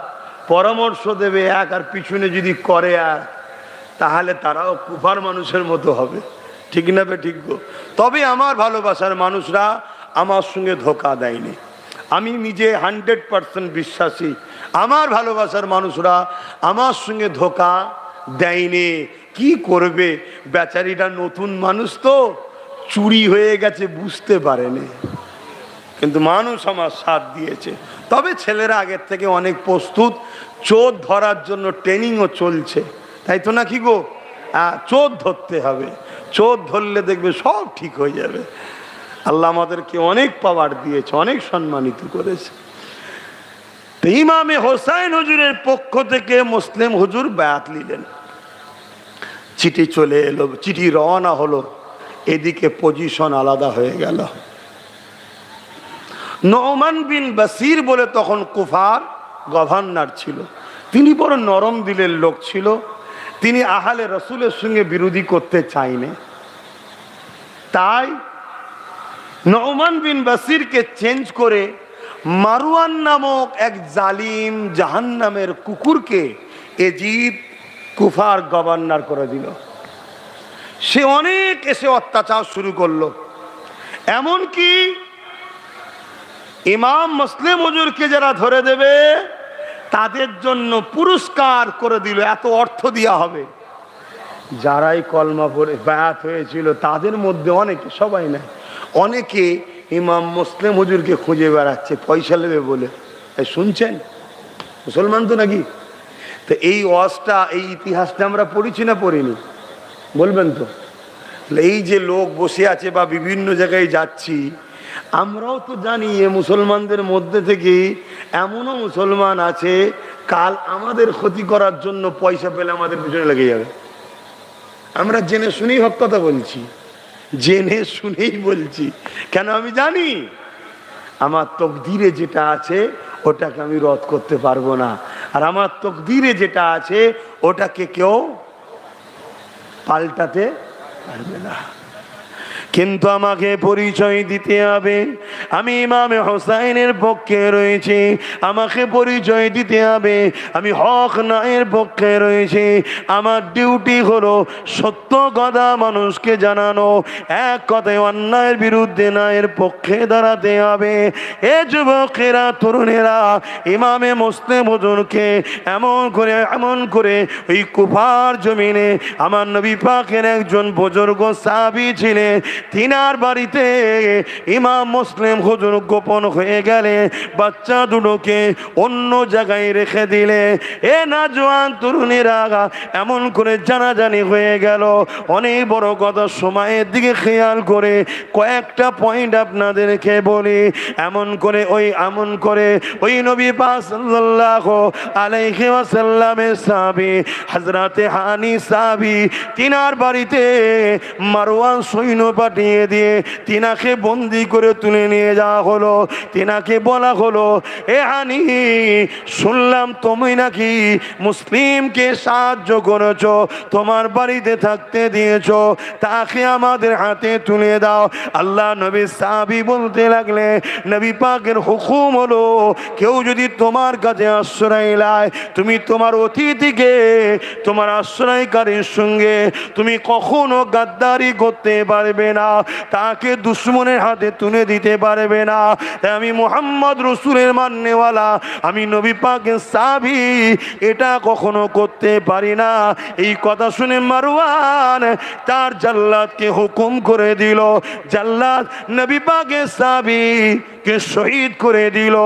পরামর্শ দেবে এক, আর পিছনে যদি করে আর, তাহলে তারাও কুফার মানুষের মতো হবে। ঠিক না বে ঠিক গো? তবে আমার ভালোবাসার মানুষরা আমার সঙ্গে ধোঁকা দেয়নি, আমি নিজে 100% বিশ্বাসী, আমার ভালোবাসার মানুষরা আমার সঙ্গে ধোঁকা দেয়নি। কি করবে, বেচারিটা নতুন মানুষ তো, চুরি হয়ে গেছে বুঝতে পারেনি, কিন্তু মানুষ আমার সাথ দিয়েছে। তবে ছেলেরা আগের থেকে অনেক প্রস্তুত, চোর ধরার জন্য ট্রেনিংও চলছে, তাই তো নাকি গো? চোর ধরতে হবে, চোর ধরলে দেখবে সব ঠিক হয়ে যাবে। আল্লাহ আমাদেরকে অনেক পাওয়ার দিয়েছে, অনেক সম্মানিত করেছে। তো ইমামে হোসাইন হুজুরের পক্ষ থেকে মুসলিম হুজুর বায়াত নিলেন। চিঠি চলে এলো, চিঠি রওনা হলো, এদিকে পজিশন আলাদা হয়ে গেল। নোমান বিন বাসির বলে তখন কুফার গভর্নর ছিল, তিনি বড় নরম দিলের লোক ছিল, তিনি আহলে রসুলের সঙ্গে বিরোধী করতে চাইনি। তাই নোমান বিন বাসিরকে চেঞ্জ করে মারওয়ান নামক এক জালিম জাহান্নামের কুকুরকে এজিদ কুফার গভর্নর করে দিল। সে অনেক এসে অত্যাচার শুরু করলো, এমনকি ইমাম মুসলিম হুজুরকে যারা ধরে দেবে তাদের জন্য পুরস্কার করে দিল, এত অর্থ দেওয়া হবে। যারাই কলমা পড়ে বায়াত হয়েছিল তাদের মধ্যে অনেকে, সবাই না, অনেকে ইমাম মুসলিম হুজুরকে খুঁজে বেড়াচ্ছে পয়সা নেবে বলে। শুনছেন? মুসলমান তো নাকি? তো এই ওয়াজটা, এই ইতিহাসটা আমরা পড়েছি না পড়িনি? বলবেন তো? এই যে লোক বসে আছে বা বিভিন্ন জায়গায় যাচ্ছি, আমরাও তো জানি এ মুসলমানদের মধ্যে থেকে এমনও মুসলমান আছে কাল আমাদের ক্ষতি করার জন্য পয়সা পেলে আমাদের পিছনে লেগে যাবে। আমরা জেনে শুনেই হক কথা বলছি, জেনে শুনেই বলছি। কেন? আমি জানি আমার তকদিরে যেটা আছে ওটাকে আমি রদ করতে পারবো না, আর আমার তকদিরে যেটা আছে ওটাকে কেউ পাল্টাতে পারবে না। কিন্তু আমাকে পরিচয় দিতে হবে আমি ইমামে হোসাইনের পক্ষে রয়েছি, আমাকে পরিচয় দিতে হবে আমি হক ন্যায়ের পক্ষে রয়েছি। আমার ডিউটি হলো সত্য কথা মানুষকে জানানো, এক কথায় অন্যায়ের বিরুদ্ধে ন্যায়ের পক্ষে দাঁড়াতে হবে। এ যুবকেরা, তরুণেরা, ইমামে মুসলিম হুজুরকে এমন করে ওই কুফার জমিনে আমার নবী পাকের একজন বুজুর্গ সাহাবী ছিলেন, তিনার বাড়িতে ইমাম মুসলিম হুজুর গোপন হয়ে গেলে বাচ্চা দুটোকে অন্য জায়গায় রেখে দিলে। এ না জওয়ান তরুণীরা, এমন করে জানাজানি হয়ে গেল। অনেক বড় কথা, সময়ের দিকে খেয়াল করে কয়েকটা পয়েন্ট আপনাদেরকে বলি। এমন করে ওই নবী পাক সাল্লাল্লাহু আলাইহি ওয়াসাল্লামের সাহাবী হযরতে হানি সাহাবী, তিনার বাড়িতে মারওয়ান সৈন্য পাঠিয়ে দিয়ে তিনাকে বন্দি করে তুলে নিয়ে যাওয়া হলো। তিনাকে বলা হলো, এ হানি, শুনলাম তুমি নাকি মুসলিমকে সাহায্য করেছো, তোমার বাড়িতে থাকতে দিয়েছো, তাকে আমাদের হাতে তুলে দাও। আল্লাহ নবী সাহাবী বলতে লাগলে, নবী পাকের হুকুম হলো কেউ যদি তোমার কাছে আশ্রয় নেয়, তুমি তোমার অতিথিকে তোমার আশ্রয়কারীর সঙ্গে তুমি কখনো গাদ্দারি করতে পারবে না, তাকে দুশ্মনের হাতে তুলে দিতে পারবে না। আমি মুহাম্মদ রাসূলের মাননেওয়ালা, আমি নবী পাকের সাহাবী, এটা কখনো করতে পারি না। এই কথা শুনে মারওয়ান তার জাল্লাদকে হুকুম করে দিল, জাল্লাদ নবী পাকের সাহাবী কে শহীদ করে দিল।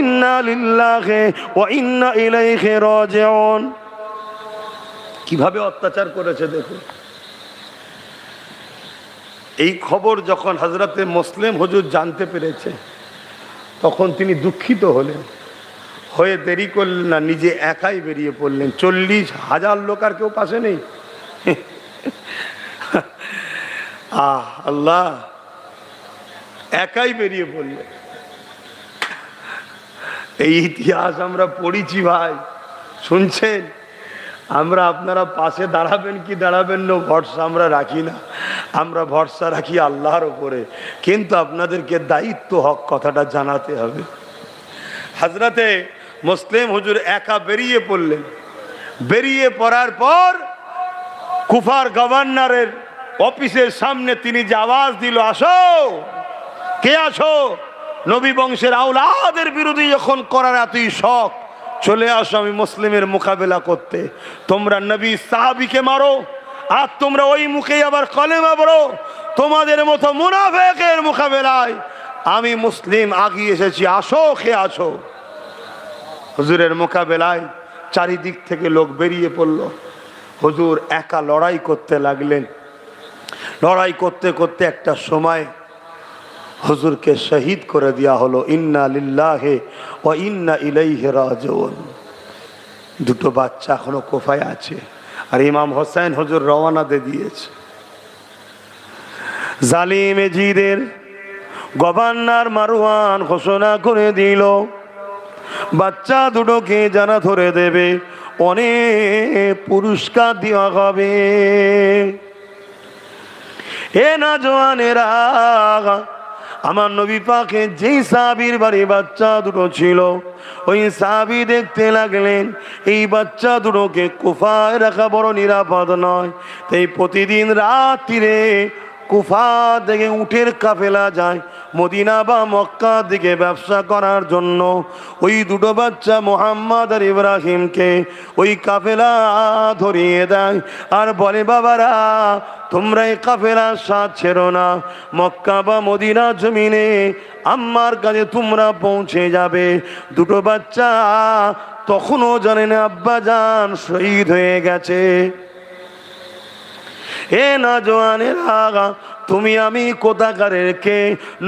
ইন্না লিল্লাহি ওয়া ইন্না ইলাইহি রাজিউন। কিভাবে অত্যাচার করেছে দেখুন। এই খবর যখন হযরতে মুসলিম হুজুর জানতে পেরেছে তখন তিনি দুঃখিত হলেন, হয়ে দেরি করলেন না, নিজে একাই বেরিয়ে পড়লেন। 40,000 লোক আর কেউ পাশে নেই। আল্লাহ, একাই বেরিয়ে পড়লেন। এই ইতিহাস আমরা পড়েছি ভাই, শুনছেন? আমরা আপনারা পাশে দাঁড়াবেন কি দাঁড়াবেন না ভরসা আমরা রাখি না, আমরা ভরসা রাখি আল্লাহর উপরে। কিন্তু আপনাদেরকে দায়িত্ব হক কথাটা জানাতে হবে। হযরতে মুসলিম হুজুর একা বেরিয়ে পড়লেন। বেরিয়ে পড়ার পর কুফার গভর্নরের অফিসের সামনে তিনি যে আওয়াজ দিল, আসো, কে আসো? নবী বংশের আওলাদের বিরোধী যখন করার এতই শখ, চলে আসো আমি মুসলিমের মোকাবেলা করতে। তোমরা নবী সাহাবীকে মারো আর তোমরা ওই মুখেই আবার কলেমা পড়ো, তোমাদের মতো মুনাফিকের মোকাবেলায় আমি মুসলিম আগিয়ে এসেছি, আসো খেয়ে আসো। হুজুরের মোকাবেলায় চারিদিক থেকে লোক বেরিয়ে পড়ল। হুজুর একা লড়াই করতে লাগলেন। লড়াই করতে করতে একটা সময় হুজুরকে শহীদ করে দেওয়া হলো। ইন্না লিল্লাহি ওয়া ইন্না ইলাইহি রাজিউন। দুটো বাচ্চা এখনো কোফায় আছে, আর ইমাম হোসেন হুজুর রওনা দিয়ে দিয়েছে। জালিম এজিদের গভর্নর মারওয়ান ঘোষণা করে দিল, বাচ্চা দুটোকে যারা ধরে দেবে অনেক পুরস্কার দেওয়া হবে। এ না জওয়ানেরা, আমার নবী পাকে যেই সাহাবীর বাড়ি বাচ্চা দুটো ছিল, ওই সাহাবী দেখতে লাগলেন এই বাচ্চা দুটোকে কুফায় রাখা বড় নিরাপদ নয়, তাই প্রতিদিন রাত্রিরে কুফা থেকে উটের কাফেলা যায় মদিনা বা মক্কা দিকে ব্যবসা করার জন্য। ওই দুটো বাচ্চা মোহাম্মদ আর ইব্রাহিমকে ওই কাফেলা ধরিয়ে দেয় আর বলে, বাবারা তোমরা এই কাফেলার সাথ ছেড়ো না, মক্কা বা মদিনা জমিনে আম্মার কাছে তোমরা পৌঁছে যাবে। দুটো বাচ্চা তখনও জানে না আব্বা জান শহীদ হয়ে গেছে। এ নওজওয়ানেরা, তুমি আমি কোথাকারের কে,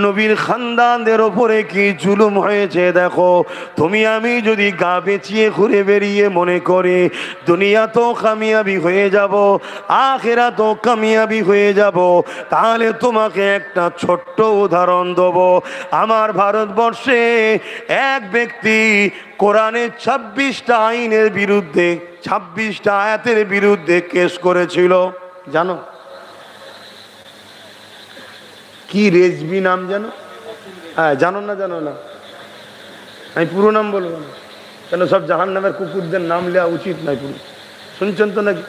নবীর খানদানদের ওপরে কি জুলুম হয়েছে দেখো। তুমি আমি যদি গা বেচিয়ে ঘুরে বেরিয়ে মনে করে দুনিয়া তো কামিয়াবি হয়ে যাব, আখিরা তো কামিয়াবি হয়ে যাব, তাহলে তোমাকে একটা ছোট্ট উদাহরণ দেব। আমার ভারতবর্ষে এক ব্যক্তি কোরআনের 26টা আইনের বিরুদ্ধে, 26টা আয়াতের বিরুদ্ধে কেস করেছিল, জানো কি? রেজবি নাম জানো? হ্যাঁ, জানো না? জানো না? আমি পুরো নাম বলবো না, কেন সব জাহান নামের কুকুরদের নাম নেওয়া উচিত নয়। পুরো শুনছেন তো নাকি?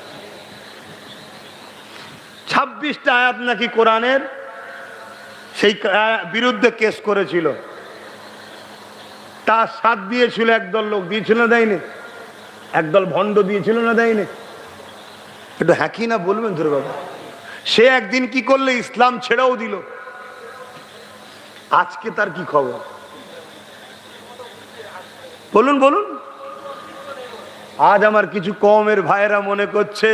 26টা আয়াত নাকি কোরআনের, সেই বিরুদ্ধে কেস করেছিল। তার সাথ দিয়েছিল একদল লোক, দিয়েছিল না দেয়নি? একদল ভণ্ড দিয়েছিল না দেয়নি? একটু হ্যাঁ কি না বলবেন ধরে বাবা। সে একদিন কি করলে ইসলাম ছেড়েও দিল। আজকে তার কি খবর বলুন বলুন। আজ আমার কিছু কমের ভাইরা মনে করছে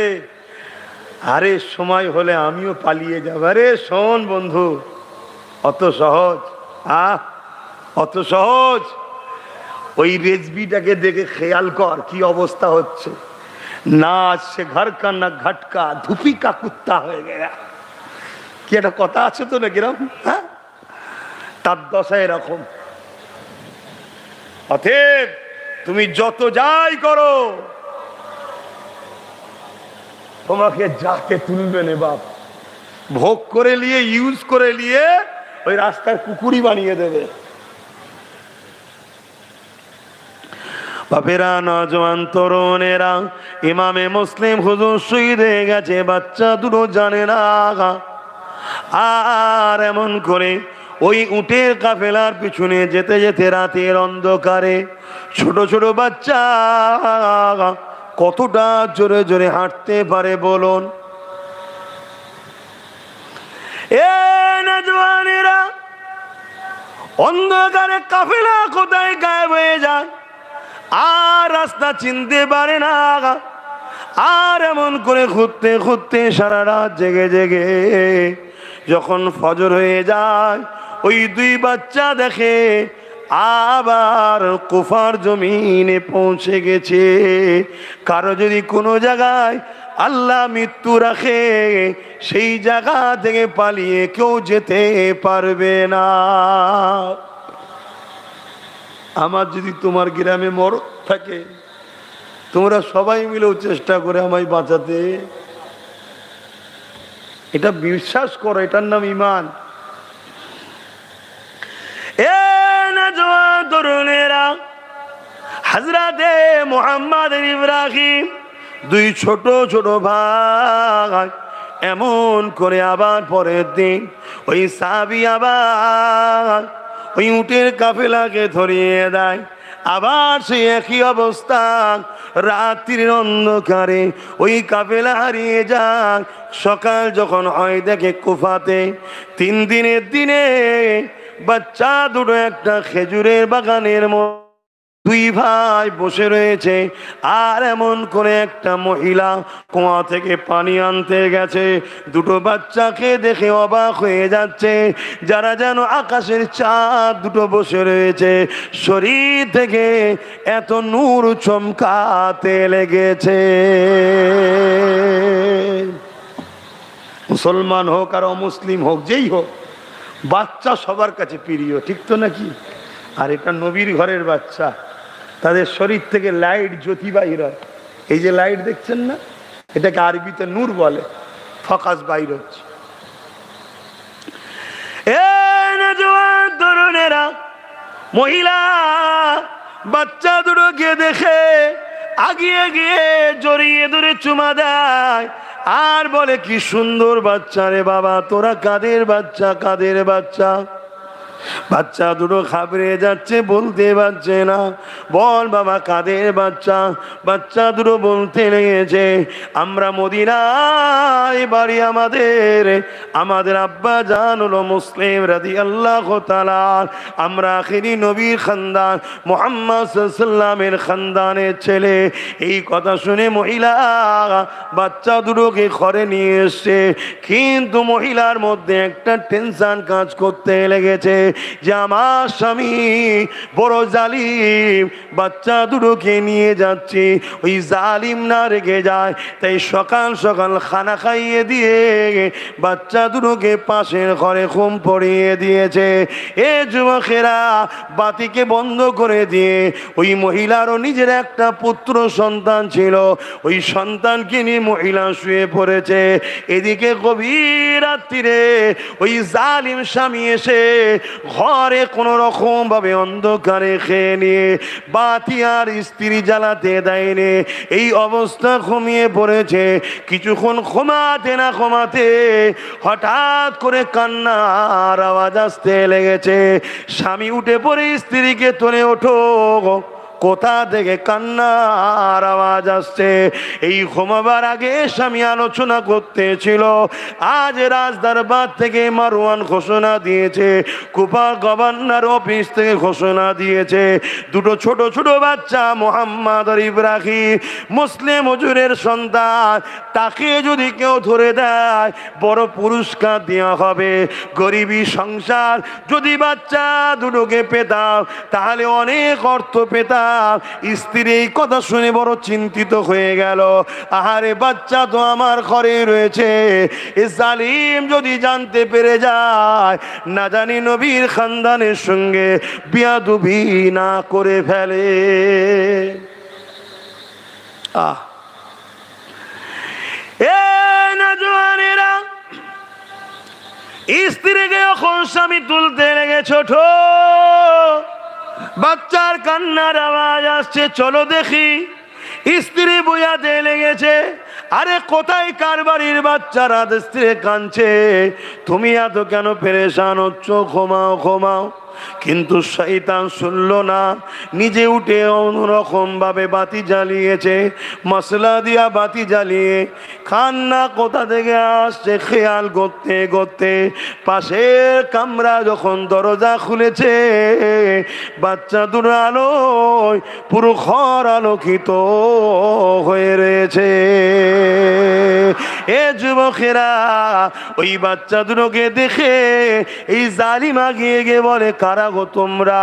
আরে সময় হলে আমিও পালিয়ে যাব। আরে শোন বন্ধু, অত সহজ অত সহজ? ওই রেজবিটাকে দেখে খেয়াল কর কি অবস্থা হচ্ছে। না সে ঘর কা না ঘটকা, ধুপি কা কুত্তা হয়ে গেয়া। কি একটা কথা আছে তো না কিরকম? হ্যাঁ, তার দশা এরকম। অতএব তুমি যত যাই করো, তোমাকে যাকে তুলবে নে বাপ, ভোগ করে নিয়ে ইউজ করে নিয়ে ওই রাস্তার কুকুরই বানিয়ে দেবে। বাপেরা, নওজওয়ান তরুণেরা, ইমামে মুসলিম হুজুর শহীদ হয়ে গেছে, বাচ্চা দুটো জানে না। আর এমন করে ওই উটের কাফেলার পিছনে যেতে যেতে রাতের অন্ধকারে ছোট ছোট বাচ্চা কতটা জোরে জোরে হাঁটতে পারে বলুন? এ নওজওয়ানেরা, অন্ধকারে কাফেলা কোথায় গায়েব হয়ে যায়, আর রাস্তা চিনতে পারে না। আর এমন করে খুঁজতে খুঁজতে সারা রাত জেগে জেগে যখন ফজর হয়ে যায়, ওই দুই বাচ্চা দেখে আবার কুফার জমিনে পৌঁছে গেছে। কারো যদি কোনো জায়গায় আল্লাহ মৃত্যু রাখে, সেই জায়গা থেকে পালিয়ে কেউ যেতে পারবে না। আমার যদি তোমার গ্রামে মরদ থাকে, তোমরা সবাই মিলেও চেষ্টা করে আমায় বাঁচাতে। এটা বিশ্বাস করো, এটার নাম ঈমান। এ নওজওয়ান তরুণেরা, হযরতে মুহাম্মদ ইব্রাহিম দুই ছোট ছোট ভাই এমন করে আবার পরের দিন ওই সাহাবী আবার ওই উটের কাফেলাকে ধরিয়ে দেয়। আবার সেই একই অবস্থা, রাত্রির অন্ধকারে ওই কাফেলা হারিয়ে যাক। সকাল যখন হয় দেখে কুফাতে 3 দিনের দিনে বাচ্চা দুটো একটা খেজুরের বাগানের মধ্যে 2 ভাই বসে রয়েছে। আর এমন করে একটা মহিলা কুয়া থেকে পানি আনতে গেছে, দুটো বাচ্চাকে দেখে অবাক হয়ে যাচ্ছে, যারা যেন আকাশের চাঁদ দুটো বসে রয়েছে, শরীর থেকে এত নূর চমকাতে লেগেছে। মুসলমান হোক আর অমুসলিম হোক, যেই হোক, বাচ্চা সবার কাছে প্রিয়, ঠিক তো নাকি? আর এটা নবীর ঘরের বাচ্চা, তাদের শরীর থেকে লাইট জ্যোতি বাহির হয়। এই যে লাইট দেখছেন না, এটাকে আরবিতে নূর বলে, ফকাস বাইর হচ্ছে। তরুণেরা, মহিলা বাচ্চা দুটোকে দেখে আগিয়ে গিয়ে জড়িয়ে ধরে চুমা দেয় আর বলে, কি সুন্দর বাচ্চা রে বাবা, তোরা কাদের বাচ্চা, কাদের বাচ্চা? বাচ্চা দুটো ঘাবড়ে যাচ্ছে, বলতে পারছে না। বল বাবা কাদের বাচ্চা? বাচ্চা দুটো বলতে লেগেছে, আমরা মদিনায় বাড়ি, আমাদের আব্বা জান হলো মুসলিম রাদিয়াল্লাহু তাআলা, আমরা আখিরি নবীর খানদান মুহাম্মদ সাল্লাল্লাহু আলাইহি ওয়াসাল্লামের খানদানের ছেলে। এই কথা শুনে মহিলা বাচ্চা দুটোকে ঘরে নিয়ে এসছে, কিন্তু মহিলার মধ্যে একটা টেনশন কাজ করতে লেগেছে যে আমার স্বামী বড় জালিম, বাচ্চা দুটোকে নিয়ে যাচ্ছি ওই জালিম না রেগে যায়। তাই সকাল সকাল খানা খাইয়ে দিয়ে বাচ্চা দুটোকে পাশের ঘরে ঘুম পড়িয়ে দিয়েছে। এ যুবকেরা, বাতিকে বন্ধ করে দিয়ে, ওই মহিলারও নিজের একটা পুত্র সন্তান ছিল, ওই সন্তানকে নিয়ে মহিলা শুয়ে পড়েছে। এদিকে গভীর রাত্রিরে ওই জালিম স্বামী এসে ঘরে কোনো রকম ভাবে অন্ধকারে খেয়ে নিয়ে বাতি আর স্ত্রী জ্বালাতে দেয়নি, এই অবস্থা ঘুমিয়ে পড়েছে। কিছুক্ষণ ঘুমাতে না ঘুমাতে হঠাৎ করে কান্নার আওয়াজ আসতে লেগেছে। স্বামী উঠে পড়ে স্ত্রীকে তোলে, ওঠো, কোথা থেকে কান্নার আওয়াজ আসছে? এই ঘুমাবার আগে স্বামী আলোচনা করতেছিল, আজ রাজদরবার থেকে মারওয়ান ঘোষণা দিয়েছে, কুফা গভর্নর অফিস থেকে ঘোষণা দিয়েছে, দুটো ছোট ছোট বাচ্চা মোহাম্মদ আর ইব্রাহিম মুসলিম হুজুরের সন্তান, তাকে যদি কেউ ধরে দেয় বড় পুরস্কার দেওয়া হবে। গরিবী সংসার, যদি বাচ্চা দুটোকে পেতাম তাহলে অনেক অর্থ পেতাম। স্ত্রী এই কথা শুনে বড় চিন্তিত হয়ে গেল, আহারে বাচ্চা তো আমার ঘরে রয়েছে, এ জালিম যদি জানতে পেরে যায়, না জানি নবীর খানদানের সঙ্গে বিয়াদবি না করে ফেলে। এ নওজওয়ানেরা, স্ত্রীকে এখন স্বামী তুলতে লেগে, ছোট বাচ্চার কান্নার আওয়াজ আসছে, চলো দেখি। স্ত্রী বুঝাতে লেগেছে, আরে কোথায় কার বাড়ির বাচ্চারা? স্ত্রী কাঁদছে, তুমি এত কেন পেরেশান হচ্ছ? ঘুমাও ঘুমাও। কিন্তু শয়তান শুনল না, নিজে উঠে অন্যরকম ভাবে বাতি জ্বালিয়েছে, মশলা দিয়া বাতি জ্বালিয়ে কান্না কোথা থেকে আসছে খেয়াল করতে করতে পাশের কামরা যখন দরজা খুলেছে, বাচ্চা দুটো আলোয় পুরো ঘর আলোকিত হয়ে রয়েছে। এ যুবকেরা, ওই বাচ্চা দুটোকে দেখে এই জালিমা গিয়ে গিয়ে বলে, কারা গো তোমরা?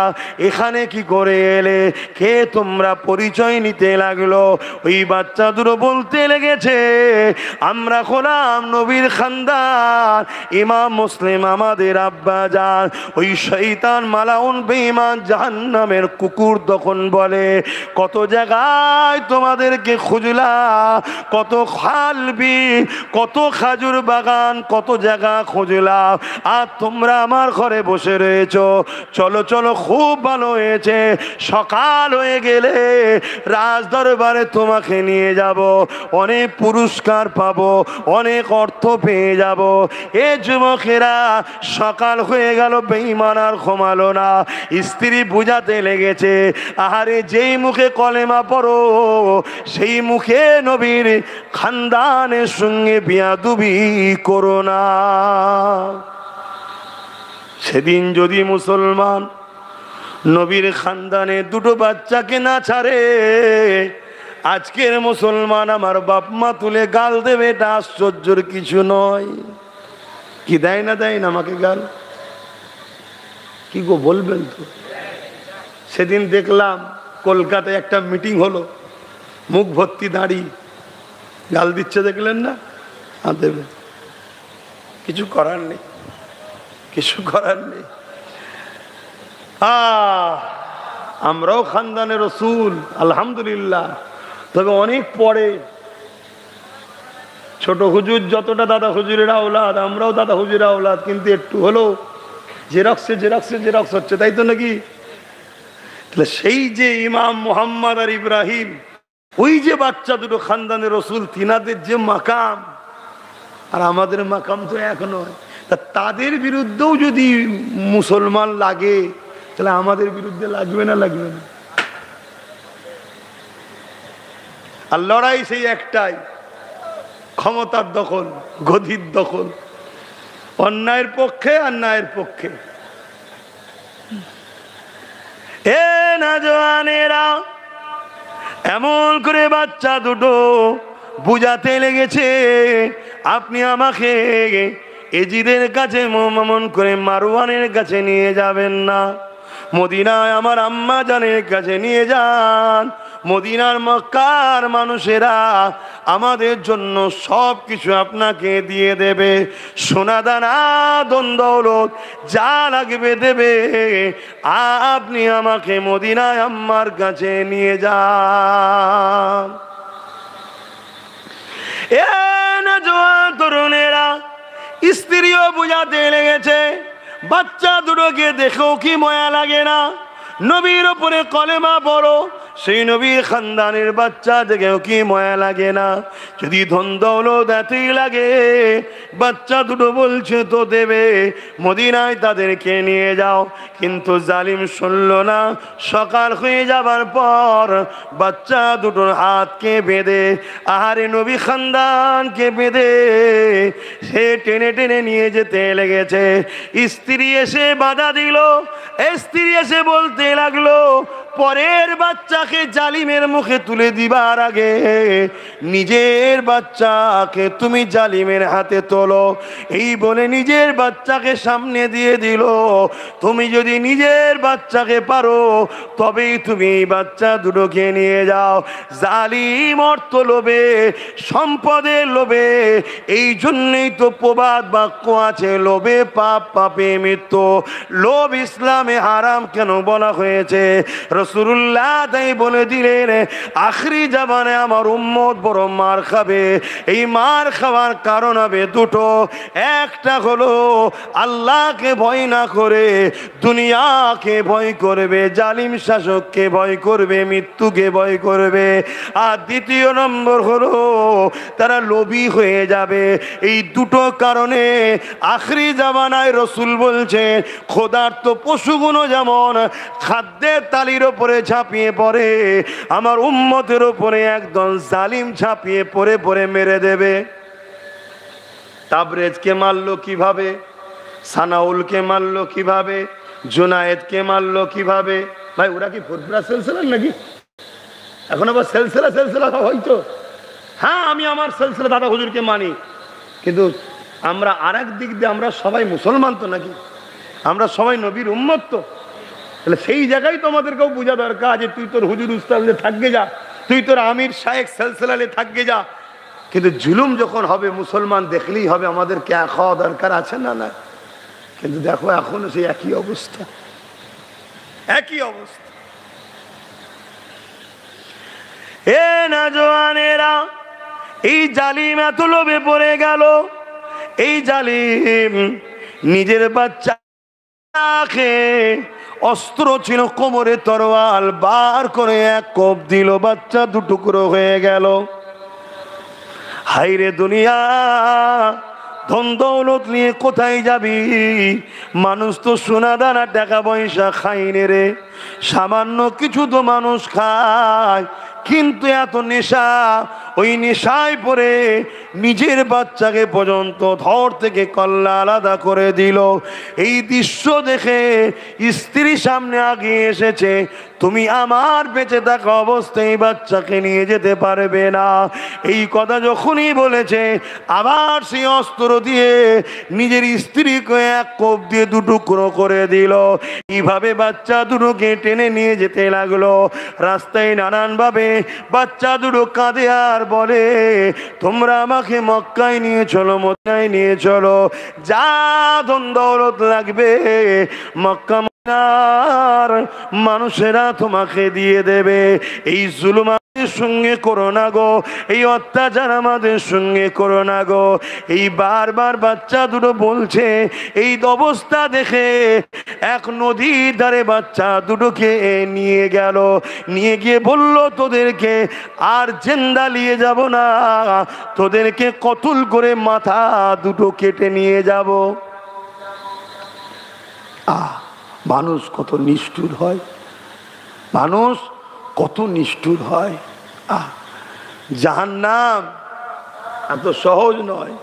এখানে কি করে এলে? কে তোমরা? পরিচয় নিতে লাগলো। ওই বাচ্চা দুটো বলতে লেগেছে, আমরা হলাম নবীর খানদান, ইমাম মুসলিম আমাদের আব্বা জান। ওই শয়তান মালাউন বেঈমান জাহান্নামের কুকুর তখন বলে, কত জায়গায় তোমাদেরকে খুঁজলাম, কত খালবি, কত খাজুর বাগান, কত জায়গা খুঁজলাম, আর তোমরা আমার ঘরে বসে রয়েছো। চলো চলো, খুব ভালো হয়েছে, সকাল হয়ে গেলে রাজ দরবারে তোমাকে নিয়ে যাব, অনেক পুরস্কার পাবো, অনেক অর্থ পেয়ে যাব। এ যুবকেরা, সকাল হয়ে গেল, বেঈমান আর ঘুমালো না। স্ত্রী বুঝাতে লেগেছে, আহারে যেই মুখে কলেমা পড়ো সেই মুখে নবীর খানদানের সঙ্গে বিয়াদুবি করো না। সেদিন যদি মুসলমান নবীর খানদানে দুটো বাচ্চাকে না ছাড়ে, আজকের মুসলমান আমার বাপ মা তুলে গাল দেবে, এটা আশ্চর্যের কিছু নয়। কি দেয় না দেয় না আমাকে গাল? কি গো বলবেন তো? সেদিন দেখলাম কলকাতায় একটা মিটিং হলো, মুখ ভর্তি দাড়ি, গাল দিচ্ছে, দেখলেন না? দেবে, কিছু করার নেই, কিছু করার নেই। আমরাও খানদানে রসুল, আলহামদুলিল্লাহ। তবে অনেক পরে, ছোট হুজুর যতটা দাদা হুজুরের আওলাদ, আমরাও দাদা হুজুরের আওলাদ, কিন্তু একটু হলো জেরক্সে জেরক্সে জেরক্স হচ্ছে, তাই তো নাকি? তাহলে সেই যে ইমাম মুহাম্মদ আর ইব্রাহিম, ওই যে বাচ্চা দুটো খানদানের রসুল, তিনাদের যে মাকাম আর আমাদের মাকাম তো এক নয়। তা তাদের বিরুদ্ধেও যদি মুসলমান লাগে, তাহলে আমাদের বিরুদ্ধে লাগবে না? লাগবে না? আর লড়াই সেই একটাই, ক্ষমতার দখল, গদির দখল, অন্যায়ের পক্ষে আর ন্যায়ের পক্ষে। এ নওজওয়ানেরা, এমন করে বাচ্চা দুটো বুঝাতে লেগেছে, আপনি আমাকে এজিদের কাছে মমন করে মারওয়ানের কাছে নিয়ে যাবেন না, মদিনায় আমার আম্মা জানের কাছে নিয়ে যান। মদিনার মক্কার মানুষেরা আমাদের জন্য সব কিছু আপনাকে দিয়ে দেবে, সোনা দানা ধন দৌলত যা লাগবে দেবে, আপনি আমাকে মদিনায় আম্মার কাছে নিয়ে যান। এ নওজওয়ান তরুণেরা, স্ত্রীও বুঝাতে লেগেছে, বাচ্চা দুটোকে দেখেও কি মায়া লাগে না? নবীর উপরে কলেমা পড়ো, সেই নবীর খানদানের বাচ্চা দেখেও কি মায়া লাগে না? যদি ধন দৌলত এতই লাগে, বাচ্চা দুটো বলছে তো দেবে, মদিনায় তাদেরকে নিয়ে যাও। কিন্তু জালিম শুনল না। সকাল হয়ে যাবার পর বাচ্চা দুটোর হাতকে বেঁধে, আহারে নবী খানদানকে বেঁধে সে টেনে টেনে নিয়ে যেতে লেগেছে। স্ত্রী এসে বাধা দিল, স্ত্রী এসে বলতে লাগলো, পরের বাচ্চাকে জালিমের মুখে তুলে দিবার আগে নিজের বাচ্চাকে তুমি জালিমের হাতে তোলো। এই বলে নিজের বাচ্চাকে সামনে দিয়ে দিল। তুমি যদি নিজের বাচ্চাকে পারো, তবেই তুমি এই বাচ্চা দুটোকে নিয়ে যাও। জালিম অর্থ লোভে, সম্পদের লোভে, এই জন্যই তো প্রবাদ বাক্য আছে, লোভে পাপ, পাপে মৃত্যু। লোভ ইসলামে হারাম কেন বলা হয়েছে? রাসূলুল্লাহ তাই বলে দিলেন, আখরি জামানে আমার উম্মত বড় মার খাবে। এই মার খাওয়ার কারণ হবে দুটো। একটা হলো আল্লাহকে ভয় না করে দুনিয়াকে ভয় করবে, জালিম শাসককে ভয় করবে, মৃত্যুকে ভয় করবে। আর দ্বিতীয় নম্বর হলো তারা লোভী হয়ে যাবে। এই দুটো কারণে আখরি জামানায় রসুল বলছেন, ক্ষুধার্ত পশুগুলো যেমন খাদ্যের তালির ওপরে ঝাঁপিয়ে পড়ে, আমার উম্মতের ওপরে একদম জালিম ঝাঁপিয়ে পড়ে পড়ে মেরে দেবে। তাবরেজকে মারলো কিভাবে, সানাউলকে মারলো কিভাবে, জুনায়েদকে মারলো কিভাবে? ভাই ওরা কি ফুরফুরা সেলসেলার নাকি? এখন আবার সেলসেলা হয়তো। হ্যাঁ, আমি আমার সেলসেলা দাদা হুজুরকে মানি, কিন্তু আমরা আর এক দিক দিয়ে আমরা সবাই মুসলমান তো নাকি? আমরা সবাই নবীর উম্মত তো। তাহলে সেই জায়গায় তো আমাদেরকেও বোঝা দরকার যে তুই তোর হুজুর উস্তাদে থাকবে যা, তুই তোর আমির শায়েখ সেলসেলালে থাকবে যা, কিন্তু জুলুম যখন হবে মুসলমান দেখলেই হবে আমাদেরকে এক হওয়া দরকার আছে না? না, কিন্তু দেখো এখনো সেই একই অবস্থা, একই অবস্থা। এ নওজওয়ানেরা, এই জালিম এত লোভে পড়ে গেল, এই জালিম নিজের বাচ্চা অস্ত্র ছিল কোমরে তরোয়াল, বার করে এক কোপ দিল, বাচ্চা দুটুকরো হয়ে গেল। হাইরে দুনিয়া, ধন দৌলত নিয়ে কোথায় যাবি? মানুষ তো সোনা দানা টাকা পয়সা খাইনে রে, সামান্য কিছু তো মানুষ খায়, কিন্তু এত নেশা, ওই নেশায় পড়ে নিজের বাচ্চাকে পর্যন্ত ধর থেকে কল্লা আলাদা করে দিল। এই দৃশ্য দেখে স্ত্রী সামনে আগিয়ে এসেছে, তুমি আমার বেঁচে থাকা অবস্থায় বাচ্চাকে নিয়ে যেতে পারবে না। এই কথা যখনই বলেছে, আবার সেই অস্ত্র দিয়ে নিজের স্ত্রীকে এক কোপ দিয়ে দুটুকরো করে দিল। এইভাবে বাচ্চা দুটোকে টেনে নিয়ে যেতে লাগলো। রাস্তায় নানানভাবে বাচ্চা দুটো কাঁদে আর বলে, তোমরা আমাকে মক্কায় নিয়ে চলো, মদিনায় নিয়ে চলো, যা ধন দৌলত লাগবে মক্কা মদিনার মানুষেরা তোমাকে দিয়ে দেবে। এই জুলুম আমাদের সঙ্গে করো না গো, এই অত্যাচার আমাদের সঙ্গে করো না গো। এই বারবার বাচ্চা দুটো বলছে। এই অবস্থা দেখে এক নদীর ধারে বাচ্চা দুটোকে নিয়ে গেল, নিয়ে গিয়ে বলল, তোদেরকে আর জিন্দা নিয়ে যাব না, তোদেরকে কতল করে মাথা দুটো কেটে নিয়ে যাব। মানুষ কত নিষ্ঠুর হয়, মানুষ কত নিষ্ঠুর হয়। জাহান্নাম এত সহজ নয়।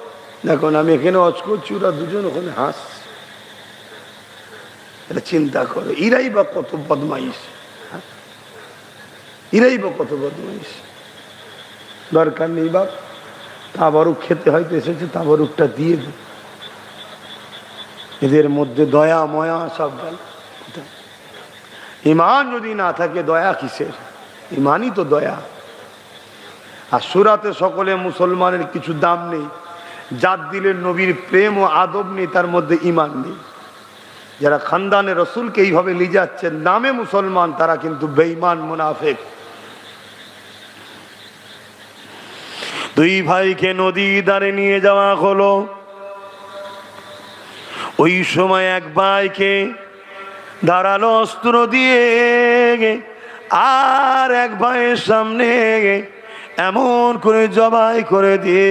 দেখুন আমি এখানে অজ করছি, ওরা দুজন ওখানে হাসছে। এটা চিন্তা করে, ইরাই বা কত বদমাইশ, ইরাই বা কত বদমাইশ। দরকার নেই বাপ, তাবারুক খেতে হয়তো এসেছে, তাবারুকটা দিয়ে দে। এদের মধ্যে দয়া ময়া সব গেল। ইমান যদি না থাকে দয়া কিসের? ইমানই তো দয়া। আর সুরাতে সকলে মুসলমানের কিছু দাম নেই, যার দিলে নবীর প্রেম ও আদব নেই, তার মধ্যে ইমান নেই। যারা খানদানে রসুলকে এইভাবে নিয়ে যাচ্ছেন নামে মুসলমান, তারা কিন্তু বেঈমান মুনাফিক। দুই ভাইকে নদী ধারে নিয়ে যাওয়া হলো। ওই সময় এক ভাইকে ধারালো অস্ত্র দিয়ে আর এক ভাইয়ের সামনে এমন করে জবাই করে দিয়ে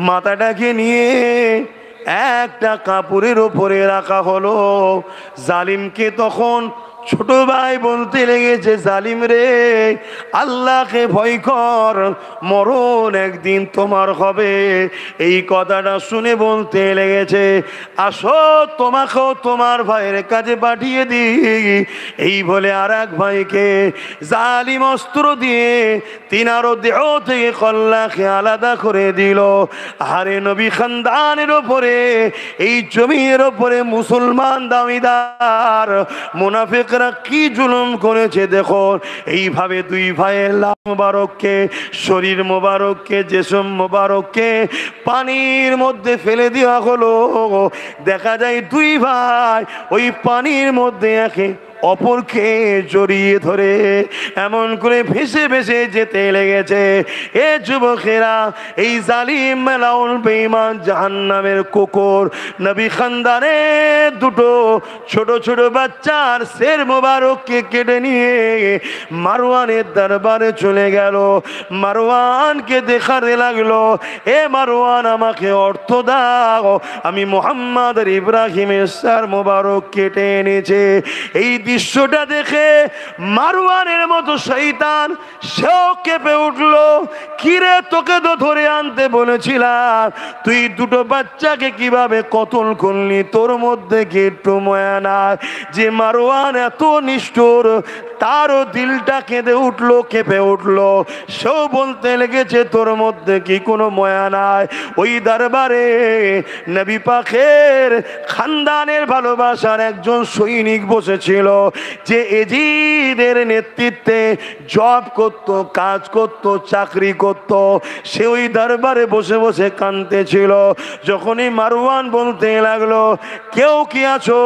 মাথাটাকে নিয়ে একটা কাপড়ের ওপরে রাখা হলো। জালিমকে তখন ছোট ভাই বলতে লেগেছে, জালিম রে, আল্লাহকে ভয় কর, মরণ একদিন তোমার হবে। এই কথাটা শুনে বলতে লেগেছে, আসো তোমাকেও তোমার ভাইয়ের কাছে পাঠিয়ে দিই। এই বলে আর এক ভাইকে জালিম অস্ত্র দিয়ে তিনারও দেহ থেকে কল্লাকে আলাদা করে দিল। আরে নবী খানদানের ওপরে, এই জমির ওপরে মুসলমান দামিদার মুনাফিকরা কি জুলুম করেছে দেখো। এইভাবে দুই ভাইয়ের লাশ মোবারককে, শরীর মোবারককে, জেসম মোবারককে পানির মধ্যে ফেলে দেওয়া হলো। দেখা যায় দুই ভাই ওই পানির মধ্যে একে অপরকে জড়িয়ে ধরে এমন করে ভেসে ভেসে যেতে লেগেছে। এ যুবকেরা, এই জালিম মালাউল বেঈমান জাহান্নামের কুকুর নবী খানদানের দুটো ছোট ছোট বাচ্চার শের মোবারককে কেটে নিয়ে মারওয়ানের দরবারে চলে গেল। মারওয়ানকে দেখাতে লাগলো, এ মারওয়ান, আমাকে অর্থ দাও, আমি মোহাম্মদ আর ইব্রাহিমের শের মোবারক কেটে এনেছে। এই দৃশ্যটা দেখে মারওয়ানের মতো শয়তান সেও কেঁপে উঠলো। কিরে, তোকে তো ধরে আনতে বলেছিলাম, তুই দুটো বাচ্চাকে কিভাবে কতল করলি? তোর মধ্যে কি একটু মায়া নাই? যে মারওয়ান এত নিষ্ঠুর, তারও দিলটা কেঁদে উঠলো, কেঁপে উঠলো। সেও বলতে লেগেছে, তোর মধ্যে কি কোনো মায়া নাই? ওই দরবারে নবী পাকের খানদানের ভালোবাসার একজন সৈনিক বসেছিল, যে এজিদের নেতৃত্বে জব করত, কাজ করত, চাকরি করত। সে ওই দরবারে বসে বসে কাঁদতেছিল। যখনই মারওয়ান বলতে লাগলো, কেউ কি আছো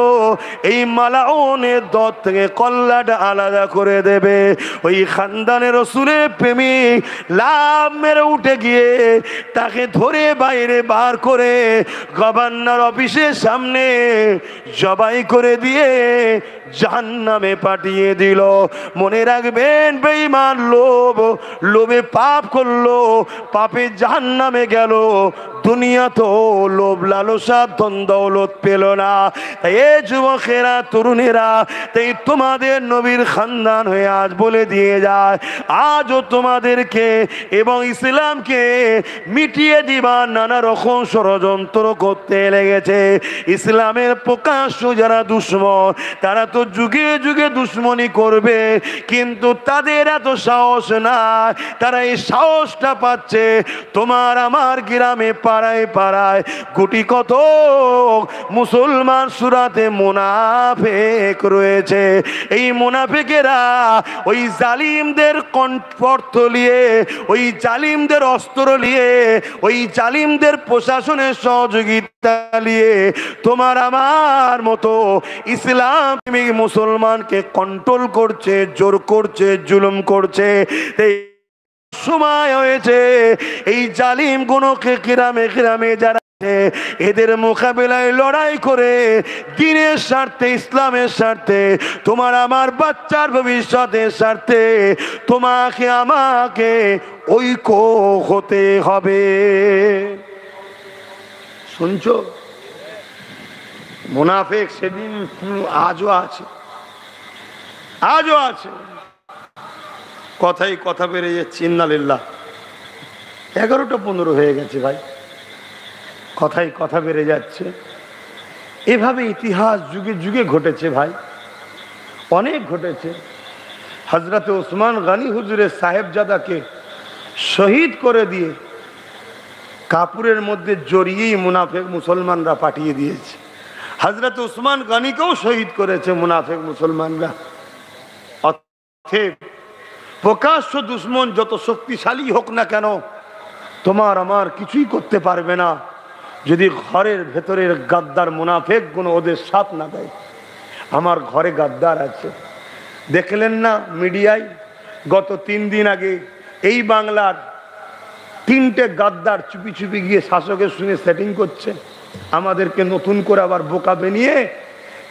এই মালাউনের দর থেকে কল্লাটা আলাদা করে দেবে। ওই খানদানে রসুলের প্রেমিক লাভ মেরে উঠে গিয়ে তাকে ধরে বাইরে বার করে গভর্নর অফিসের সামনে জবাই করে দিয়ে জাহান্নামে পাঠিয়ে দিল। মনে রাখবেন বেঈমান লোভে পাপ করলো, পাপে জাহান্নামে গেল, দুনিয়া তো লোভ লালসা ধন দৌলত পেল না। তাই এ যুবকেরা, তরুণেরা, তাই তোমাদের নবীর খানদান হয়ে আজ বলে দিয়ে যায়, আজও তোমাদেরকে এবং ইসলামকে মিটিয়ে দিবার নানা রকম ষড়যন্ত্র করতে লেগেছে। ইসলামের প্রকাশ্য যারা দুশ্মন, তারা তো যুগে যুগে দুশ্মনী করবে, কিন্তু তাদের এত সাহস না। তারা এই সাহসটা পাচ্ছে তোমার আমার গ্রামে, পাড়ায় পাড়ায় গুটি কত মুসলমান সুরাতে মুনাফিক রয়েছে। এই মুনাফিকেরা ওই জালিমদের কণ্ঠ নিয়ে, ওই জালিমদের অস্ত্র নিয়ে, ওই জালিমদের প্রশাসনের সহযোগিতা নিয়ে তোমার আমার মতো ইসলাম মুসলমানকে কন্ট্রোল করছে, জোর করছে, জুলুম করছে। সময় হয়েছে এই জালিম গুণকে গ্রামে গ্রামে যারা এদের মোকাবিলায় লড়াই করে দ্বীনের স্বার্থে, ইসলামের স্বার্থে, তোমার আমার বাচ্চার ভবিষ্যতের স্বার্থে তোমাকে আমাকে ঐক্য হতে হবে। শুনছো? মুনাফিক সেদিন আজও আছে, আজও আছে। কথাই কথা বেড়ে যাচ্ছে। ইন্নালিল্লাহ। 11টা 15 হয়ে গেছে ভাই, কথাই কথা বেড়ে যাচ্ছে। এভাবে ইতিহাস যুগে যুগে ঘটেছে ভাই, অনেক ঘটেছে। হযরত ওসমান গনি হুজুরের সাহেবজাদাকে শহীদ করে দিয়ে কাপুরের মধ্যে জড়িয়েই মুনাফিক মুসলমানরা পাঠিয়ে দিয়েছে। হযরত ওসমান গনিকেও শহীদ করেছে মুনাফিক মুসলমানরা। অতএব প্রকাশ্য দুশ্মন যত শক্তিশালী হোক না কেন, তোমার আমার কিছুই করতে পারবে না যদি ঘরের ভেতরের গাদ্দার মুনাফিক গুলো ওদের সাথ না দেয়। আমার ঘরে গাদ্দার আছে, দেখলেন না মিডিয়ায় গত 3 দিন আগে এই বাংলার 3টে গাদ্দার চুপি চুপি গিয়ে শাসকের সঙ্গে সেটিং করছে, আমাদেরকে নতুন করে আবার বোকা বানিয়ে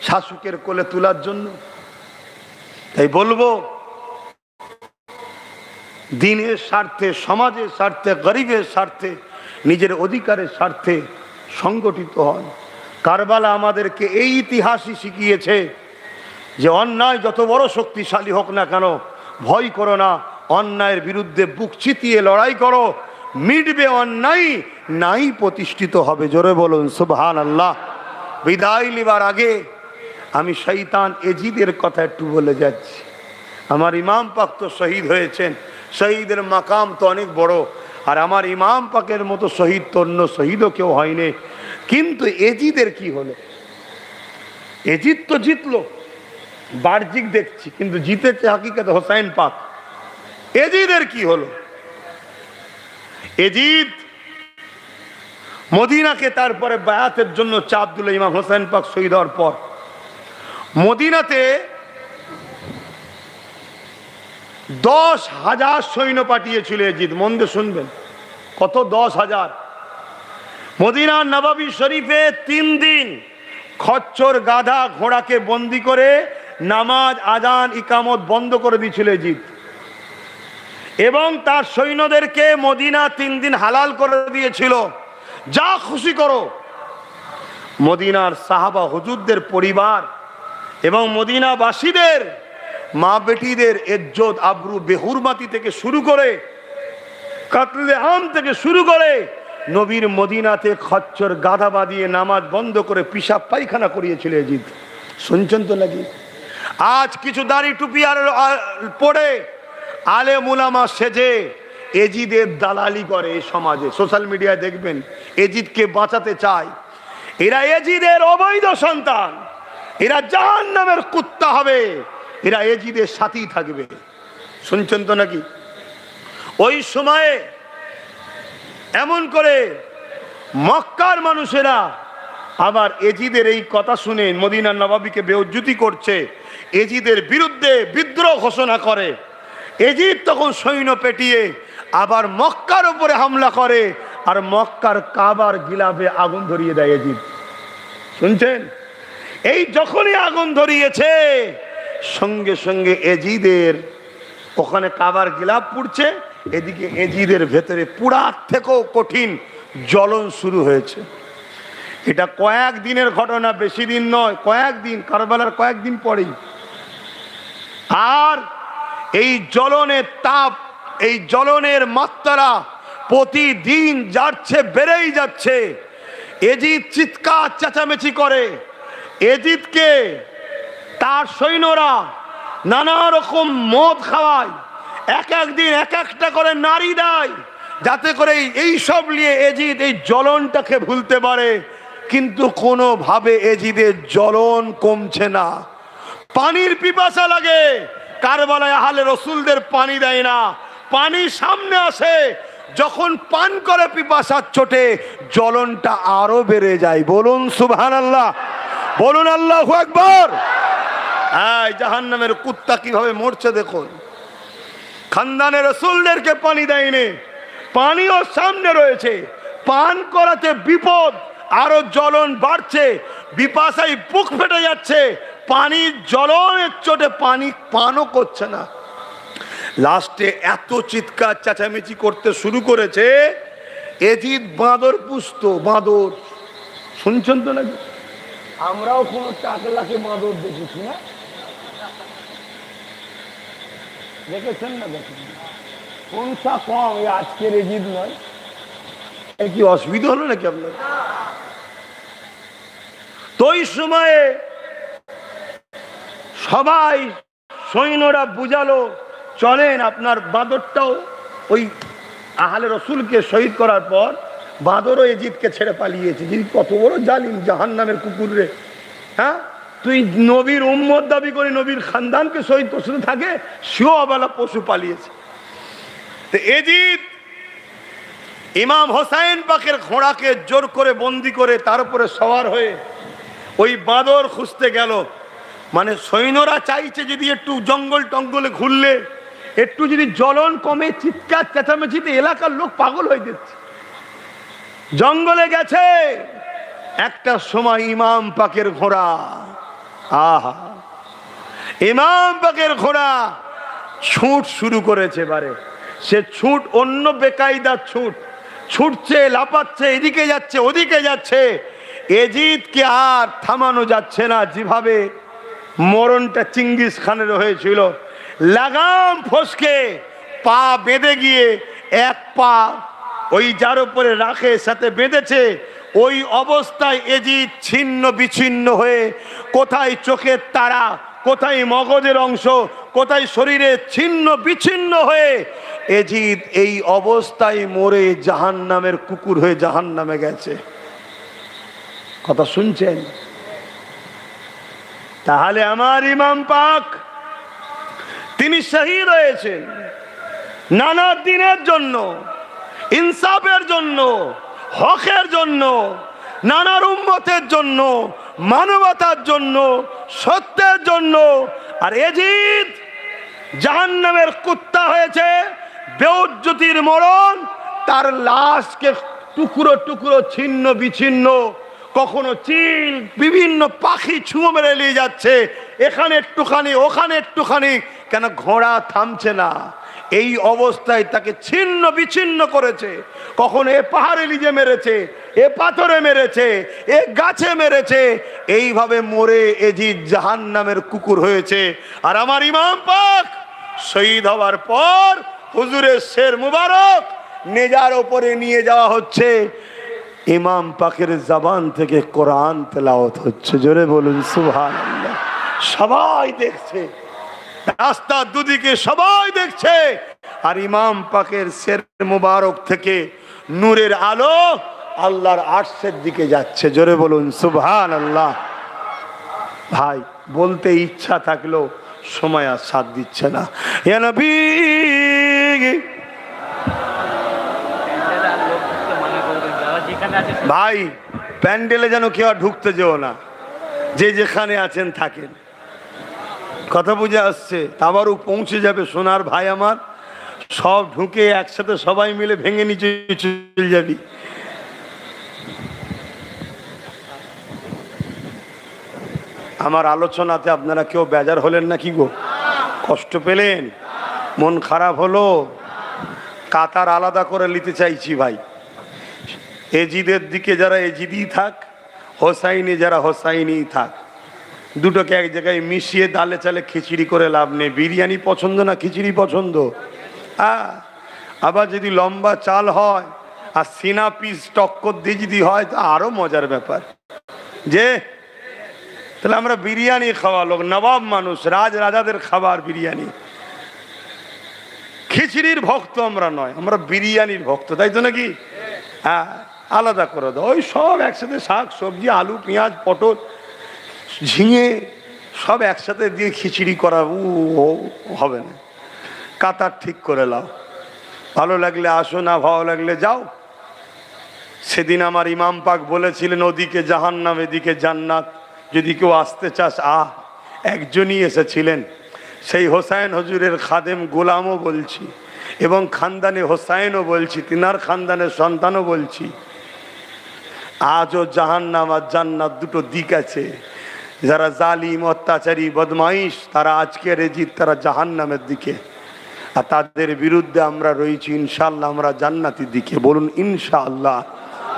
শাসকের কোলে তোলার জন্য। তাই বলবো, দিনের স্বার্থে, সমাজের স্বার্থে, গরিবের স্বার্থে, নিজের অধিকারের স্বার্থে সংগঠিত হন। কারবালা আমাদেরকে এই ইতিহাসই শিখিয়েছে যে অন্যায় যত বড় শক্তিশালী হোক না কেন, ভয় করো না, অন্যায়ের বিরুদ্ধে বুক চিতিয়ে লড়াই করো, মিটবে অন্যায়, নাই প্রতিষ্ঠিত হবে। জোরে বলুন সুবহানাল্লাহ। বিদায় নিবার আগে আমি শয়তান এজিদের কথা একটু বলে যাচ্ছি। আমার ইমাম পাক তো শহীদ হয়েছেন, শহীদের মাকাম তো অনেক বড়, আর আমার ইমাম পাকের মতো শহীদ তো অন্য শহীদও কেউ হয়নি। কিন্তু এজিদের কি হলো? এজিদ তো জিতলো, বাহ্যিক দেখছি, কিন্তু জিতেছে হাকিকতে হোসাইন পাক। এজিদের কি হলো? এজিদ মদিনাকে তারপরে বায়াতের জন্য চাপ দিল ইমাম হোসেন পাক শহীদ হওয়ার পর। মদিনাতে 10,000 সৈন্য পাঠিয়েছিল এজিদ। মন দিয়ে শুনবেন, কত? 10,000। মদিনার নববী শরীফে 3 দিন খচ্চর, গাধা, ঘোড়াকে বন্দি করে নামাজ, আজান, ইকামত বন্ধ করে দিয়েছিল এজিদ, এবং তার সৈন্যদেরকে মদিনা 3 দিন হালাল করে দিয়েছিল, যা খুশি করো। মদিনার সাহাবা হুজুরদের পরিবার এবং মদিনাবাসীদের মা বেটিদের ইজ্জত আবরু বেহুরমাতি থেকে শুরু করে, কাতলে আম থেকে শুরু করে, নবীর মদিনাতে খচ্চর গাধা বাঁধিয়ে নামাজ বন্ধ করে পিশাব পায়খানা করিয়েছিল এজিদ। শুনছেন তো নাকি? আজ কিছু দাড়ি টুপি আর পড়ে আলেম উলামা সেজে এজিদের দালালি করে এই সমাজে। সোশ্যাল মিডিয়ায় দেখবেন এজিদকে বাঁচাতে চায়। এরা এজিদের অবৈধ সন্তান, এরা জাহান্নামের কুত্তা হবে, এরা এজিদের সাথেই থাকবে। শুনছেন তো নাকি? ওই সময়ে এমন করে মক্কার মানুষেরা আবার এজিদের এই কথা শুনে মদিনার নবাবীকে বেউজ্জতি করছে, এজিদের বিরুদ্ধে বিদ্রোহ ঘোষণা করে। এজিদ তখন সৈন্য পেটিয়ে আবার মক্কার উপরে হামলা করে, আর মক্কার কাবার গিলাফে আগুন ধরিয়ে দেয় এজিদ। শুনছেন? এই যখনই আগুন ধরিয়েছে, সঙ্গে সঙ্গে এজিদের ওখানে কাবার গিলাফ পুড়ছে, এদিকে এজিদের ভেতরে পুরার থেকেও কঠিন জ্বলন শুরু হয়েছে। এটা কয়েকদিনের ঘটনা, বেশি দিন নয়, কয়েকদিন, কারবালার কয়েকদিন পরেই। আর এই জ্বলনের তাপ, এই জ্বলনের মাত্রা প্রতিদিন যাচ্ছে, বেড়েই যাচ্ছে। এজিদ চিৎকার চেঁচামেচি করে। এজিদকে তার সৈন্যরা নানা রকম মদ খাওয়ায়, এক একদিন এক একটা করে নারী দেয়, যাতে করে এই সব নিয়ে এজিদ এই জ্বলনটাকে ভুলতে পারে। কিন্তু কোনোভাবে এজিদের জ্বলন কমছে না। পানির পিপাসা লাগে, কারবালায় আহলে রসুলদের পানি দেয় না, পানি সামনে আসে, যখন পান করে পিপাসার চোটে জ্বলনটা আরো বেড়ে যায়। বলুন সুবহানাল্লাহ, বলুন আল্লাহু আকবার। এই জাহান্নামের কুত্তা কিভাবে মরছে দেখুন। খানদানে রসুলদেরকে পানি দেয়নি, পানিও সামনে রয়েছে, পান করাতে বিপদ, আরো জ্বলন বাড়ছে, বিপাশায় বুক ফেটে যাচ্ছে, পানির জ্বলনের চোটে পানি পানও করছে না। লাস্টে এত চিৎকার চেঁচামেচি করতে শুরু করেছে, এজিদ বাঁদর পুষত, বাঁদর। শুনছেন তো নাকি? আমরাও কোনো টাকলাকে বাঁদর দেখেছি না? দেখেছেন না? দেখেন কোনটা কম, আজকের এজিদ নয়। কি অসুবিধা হলো নাকি আপনার? তো ওই সময়ে সবাই সৈন্যরা বুঝালো, চলেন আপনার বাঁদরটাও, ওই আহলে রসুলকে শহীদ করার পর বাঁদরও এজিদকে ছেড়ে পালিয়েছে। যদি কত বড় জালিম, জাহান্নামের কুকুর রে! হ্যাঁ, তুই নবীর উম্মত দাবি করে নবীর খানদানকে শহীদ করতে থাকে, সেও অবেলা পশু পালিয়েছে। তো এজিদ ইমাম হোসাইন পাকের ঘোড়াকে জোর করে বন্দি করে তার উপরে সওয়ার হয়ে ওই বাঁদর খুঁজতে গেল। মানে সৈন্যরা চাইছে যদি একটু জঙ্গল টঙ্গলে ঘুরলে, একটু যদি জ্বলন কমে, চিৎকার চেঁচামেচিতে এলাকার লোক পাগল হয়ে যাচ্ছে। জঙ্গলে গেছে, একটা সময় ইমাম পাকের ঘোড়া, আহা, ইমাম পাকের ঘোড়া ছুট শুরু করেছে। এবারে সে ছুট অন্য বেকায়দা ছুট, ছুটছে, লাপাচ্ছে, এদিকে যাচ্ছে ওদিকে যাচ্ছে। এজিদকে আর থামানো যাচ্ছে না। যেভাবে মরণটা চিঙ্গিস খানের হয়েছিল, লাগাম ফসকে পা বেঁধে গিয়ে এক পা ওই যার উপরে রাখে সাথে বেঁধেছে, ওই অবস্থায় এজিদ ছিন্ন বিচ্ছিন্ন হয়ে, কোথায় চোখের তারা, কোথায় মগজের অংশ, কোথায় শরীরে ছিন্ন বিচ্ছিন্ন হয়ে এজিদ এই অবস্থায় মরে জাহান্নামের কুকুর হয়ে জাহান্নামে গেছে। কথা শুনছেন? তাহলে আমার ইমাম পাক তিনি শহীদ হয়েছেন নানা দিনের জন্য, ইনসাফের জন্য, হকের জন্য, নানার উম্মতের জন্য, মানবতার জন্য, সত্যের জন্য। আর এজিদ জাহান্নামের কুত্তা হয়েছে, বেউজ্জতির মরণ, তার লাশকে টুকরো টুকরো ছিন্ন বিচ্ছিন্ন, কখনো চিল, বিভিন্ন পাখি ছুঁয়ো মেরে নিয়ে যাচ্ছে, এখানে একটুখানি ওখানে একটুখানি। কেন? ঘোড়া থামছে না। এই অবস্থায় তাকে ছিন্ন বিচ্ছিন্ন করেছে। কখনো এ পাহাড়ে লিজে মেরেছে, এ পাথরে মেরেছে, এ গাছে মেরেছে। এইভাবে মরে এজিদ জাহান্নামের কুকুর হয়েছে। আর আমার ইমাম পাক শহীদ হওয়ার পর হুজুরের শের মুবারক নেজার ওপরে নিয়ে যাওয়া হচ্ছে, ইমাম পাকের জবান থেকে কোরআন তেলাওয়াত হচ্ছে। জোরে বলুন সুবহানাল্লাহ। সবাই দেখছে, রাস্তার দুদিকে সবাই দেখছে, আর ইমাম পাকের শের মুবারক থেকে নূরের আলো আল্লাহর আরশের দিকে যাচ্ছে। জোরে বলুন সুবহানাল্লাহ। ভাই, বলতে ইচ্ছা থাকলেও সময় আর সাথ দিচ্ছে না। ইয়া নবী, ভাই প্যান্ডেলে যেন কেউ আর ঢুকতে যেও না, যে যেখানে আছেন থাকেন। কথা বুঝে আসছে? আবারও পৌঁছে যাবে সোনার ভাই আমার, সব ঢুকে একসাথে সবাই মিলে ভেঙে নিচে চলে যাবি। আমার আলোচনাতে আপনারা কেউ বেজার হলেন না কি গো? কষ্ট পেলেন? মন খারাপ হলো? কাতার আলাদা করে নিতে চাইছি ভাই। এজিদের দিকে যারা এজিদি থাক, হোসাইনি যারা হোসাইনি থাক, দুটোকে এক জায়গায় মিশিয়ে ডালে চালে খিচুড়ি করে লাভ নেই। বিরিয়ানি পছন্দ না খিচুড়ি পছন্দ? আবার যদি লম্বা চাল হয় আর সিনা পিস টক্কর দিয়ে যদি হয় তো আরো মজার ব্যাপার। যে তাহলে আমরা বিরিয়ানি খাওয়া লোক, নবাব মানুষ, রাজাদের খাবার বিরিয়ানি। খিচুড়ির ভক্ত আমরা নয়, আমরা বিরিয়ানির ভক্ত, তাই তো নাকি? হ্যাঁ, আলাদা করে দাও। ওই সব একসাথে শাক সবজি আলু পেঁয়াজ পটল ঝিঙে সব একসাথে দিয়ে খিচুড়ি করা হবে না। কাতার ঠিক করে লাও, ভালো লাগলে আসো, না ভালো লাগলে যাও। সেদিন আমার ইমাম পাক বলেছিলেন ওদিকে জাহান্নাম এদিকে জান্নাত, যদি কেউ আসতে চাস আহ। একজনই এসেছিলেন, সেই হোসাইন হুজুরের খাদেম গোলামও বলছি এবং খানদানে হোসাইনও বলছি, তিনার খানদানের সন্তানও বলছি। আজও জাহান্নাম আর জান্নাত দুটো দিক আছে। যারা জালিম অত্যাচারী বদমাইশ তারা আজকের এজিদ, তারা জাহান্নামের দিকে, আর তাদের বিরুদ্ধে আমরা রয়েছি ইনশাআল্লাহ আমরা জান্নাতের দিকে। বলুন ইনশাআল্লাহ।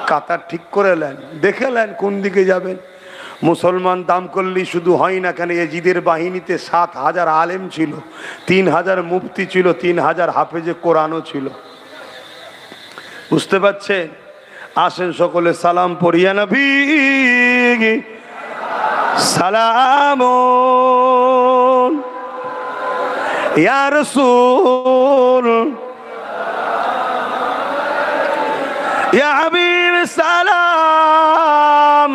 কাতার ঠিক করে নেন, দেখে নেন কোন দিকে যাবেন। মুসলমান দাম করলেই শুধু হয় না, কেন এজিদের বাহিনীতে 7,000 আলেম ছিল, 3,000 মুফতি ছিল, 3,000 হাফেজে কোরআনও ছিল। বুঝতে পারছেন? আসেন সকলে সালাম পড়িয়া নবী সালাম ইয়া রাসূল ইয়া হাবিব সালাম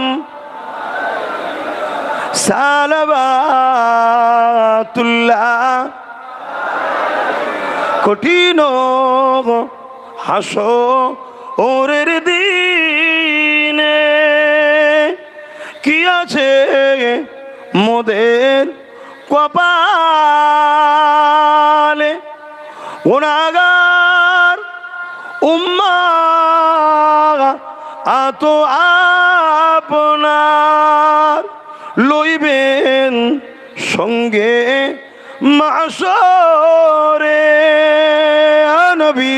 সালাবাতুল্লাহ। কঠিন হাসরের দিনে কি আছে মোদের কপালে, গুনাহগার উম্মাহ আত আপনার লইবেন সঙ্গে মাশরে। নবী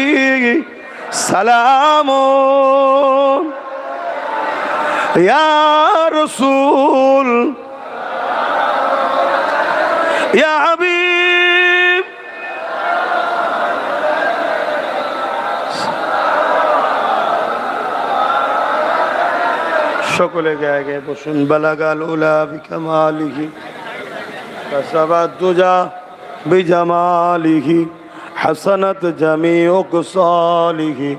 সালাম ইয়া রাসূল ইয়া হাবিব। সকলে গায়ে গায়ে বসুন। বালাগাল উলা বিকামালিহি কাসাবাত দুজা বিজামালিহি হাসানাত জামিউ কসালিহি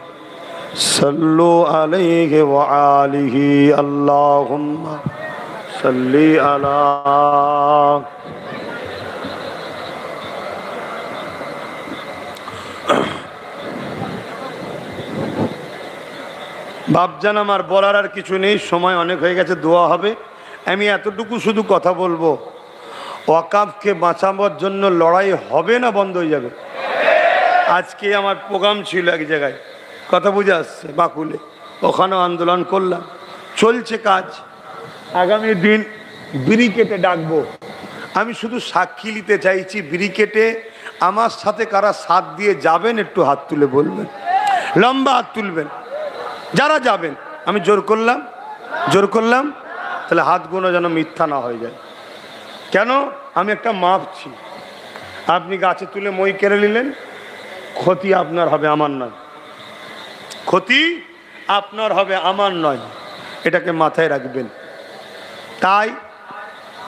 সাল্লু আলাইহি ওয়া আলিহি আল্লাহুম্মা সাল্লি আলা। বাপজান আমার বলার আর কিছু নেই, সময় অনেক হয়ে গেছে, দোয়া হবে। আমি এতটুকু শুধু কথা বলবো, ওয়াকাফকে বাঁচাবার জন্য লড়াই হবে না বন্ধ হয়ে যাবে? আজকে আমার প্রোগ্রাম ছিল এক জায়গায়, কথা বুঝে আসছে, বাকুলে, ওখানেও আন্দোলন করলাম, চলছে কাজ। আগামী দিন ব্রিকেটে ডাকবো। আমি শুধু সাক্ষী নিতে চাইছি, ব্রিকেটে আমার সাথে কারা সাথ দিয়ে যাবেন একটু হাত তুলে বলবেন, লম্বা হাত তুলবেন যারা যাবেন। আমি জোর করলাম, তাহলে হাতগুলো যেন মিথ্যা না হয়ে যায়। কেন? আমি একটা মাপছি। আপনি গাছে তুলে মই কেড়ে নিলেন, ক্ষতি আপনার হবে, আমার নয়। ক্ষতি আপনার হবে, আমার নয়। এটাকে মাথায় রাখবেন। তাই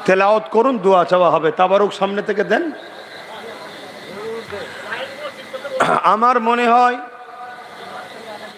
তেলাওয়াত করুন, দোয়া চাওয়া হবে। তাবারুক সামনে থেকে দেন। আমার মনে হয়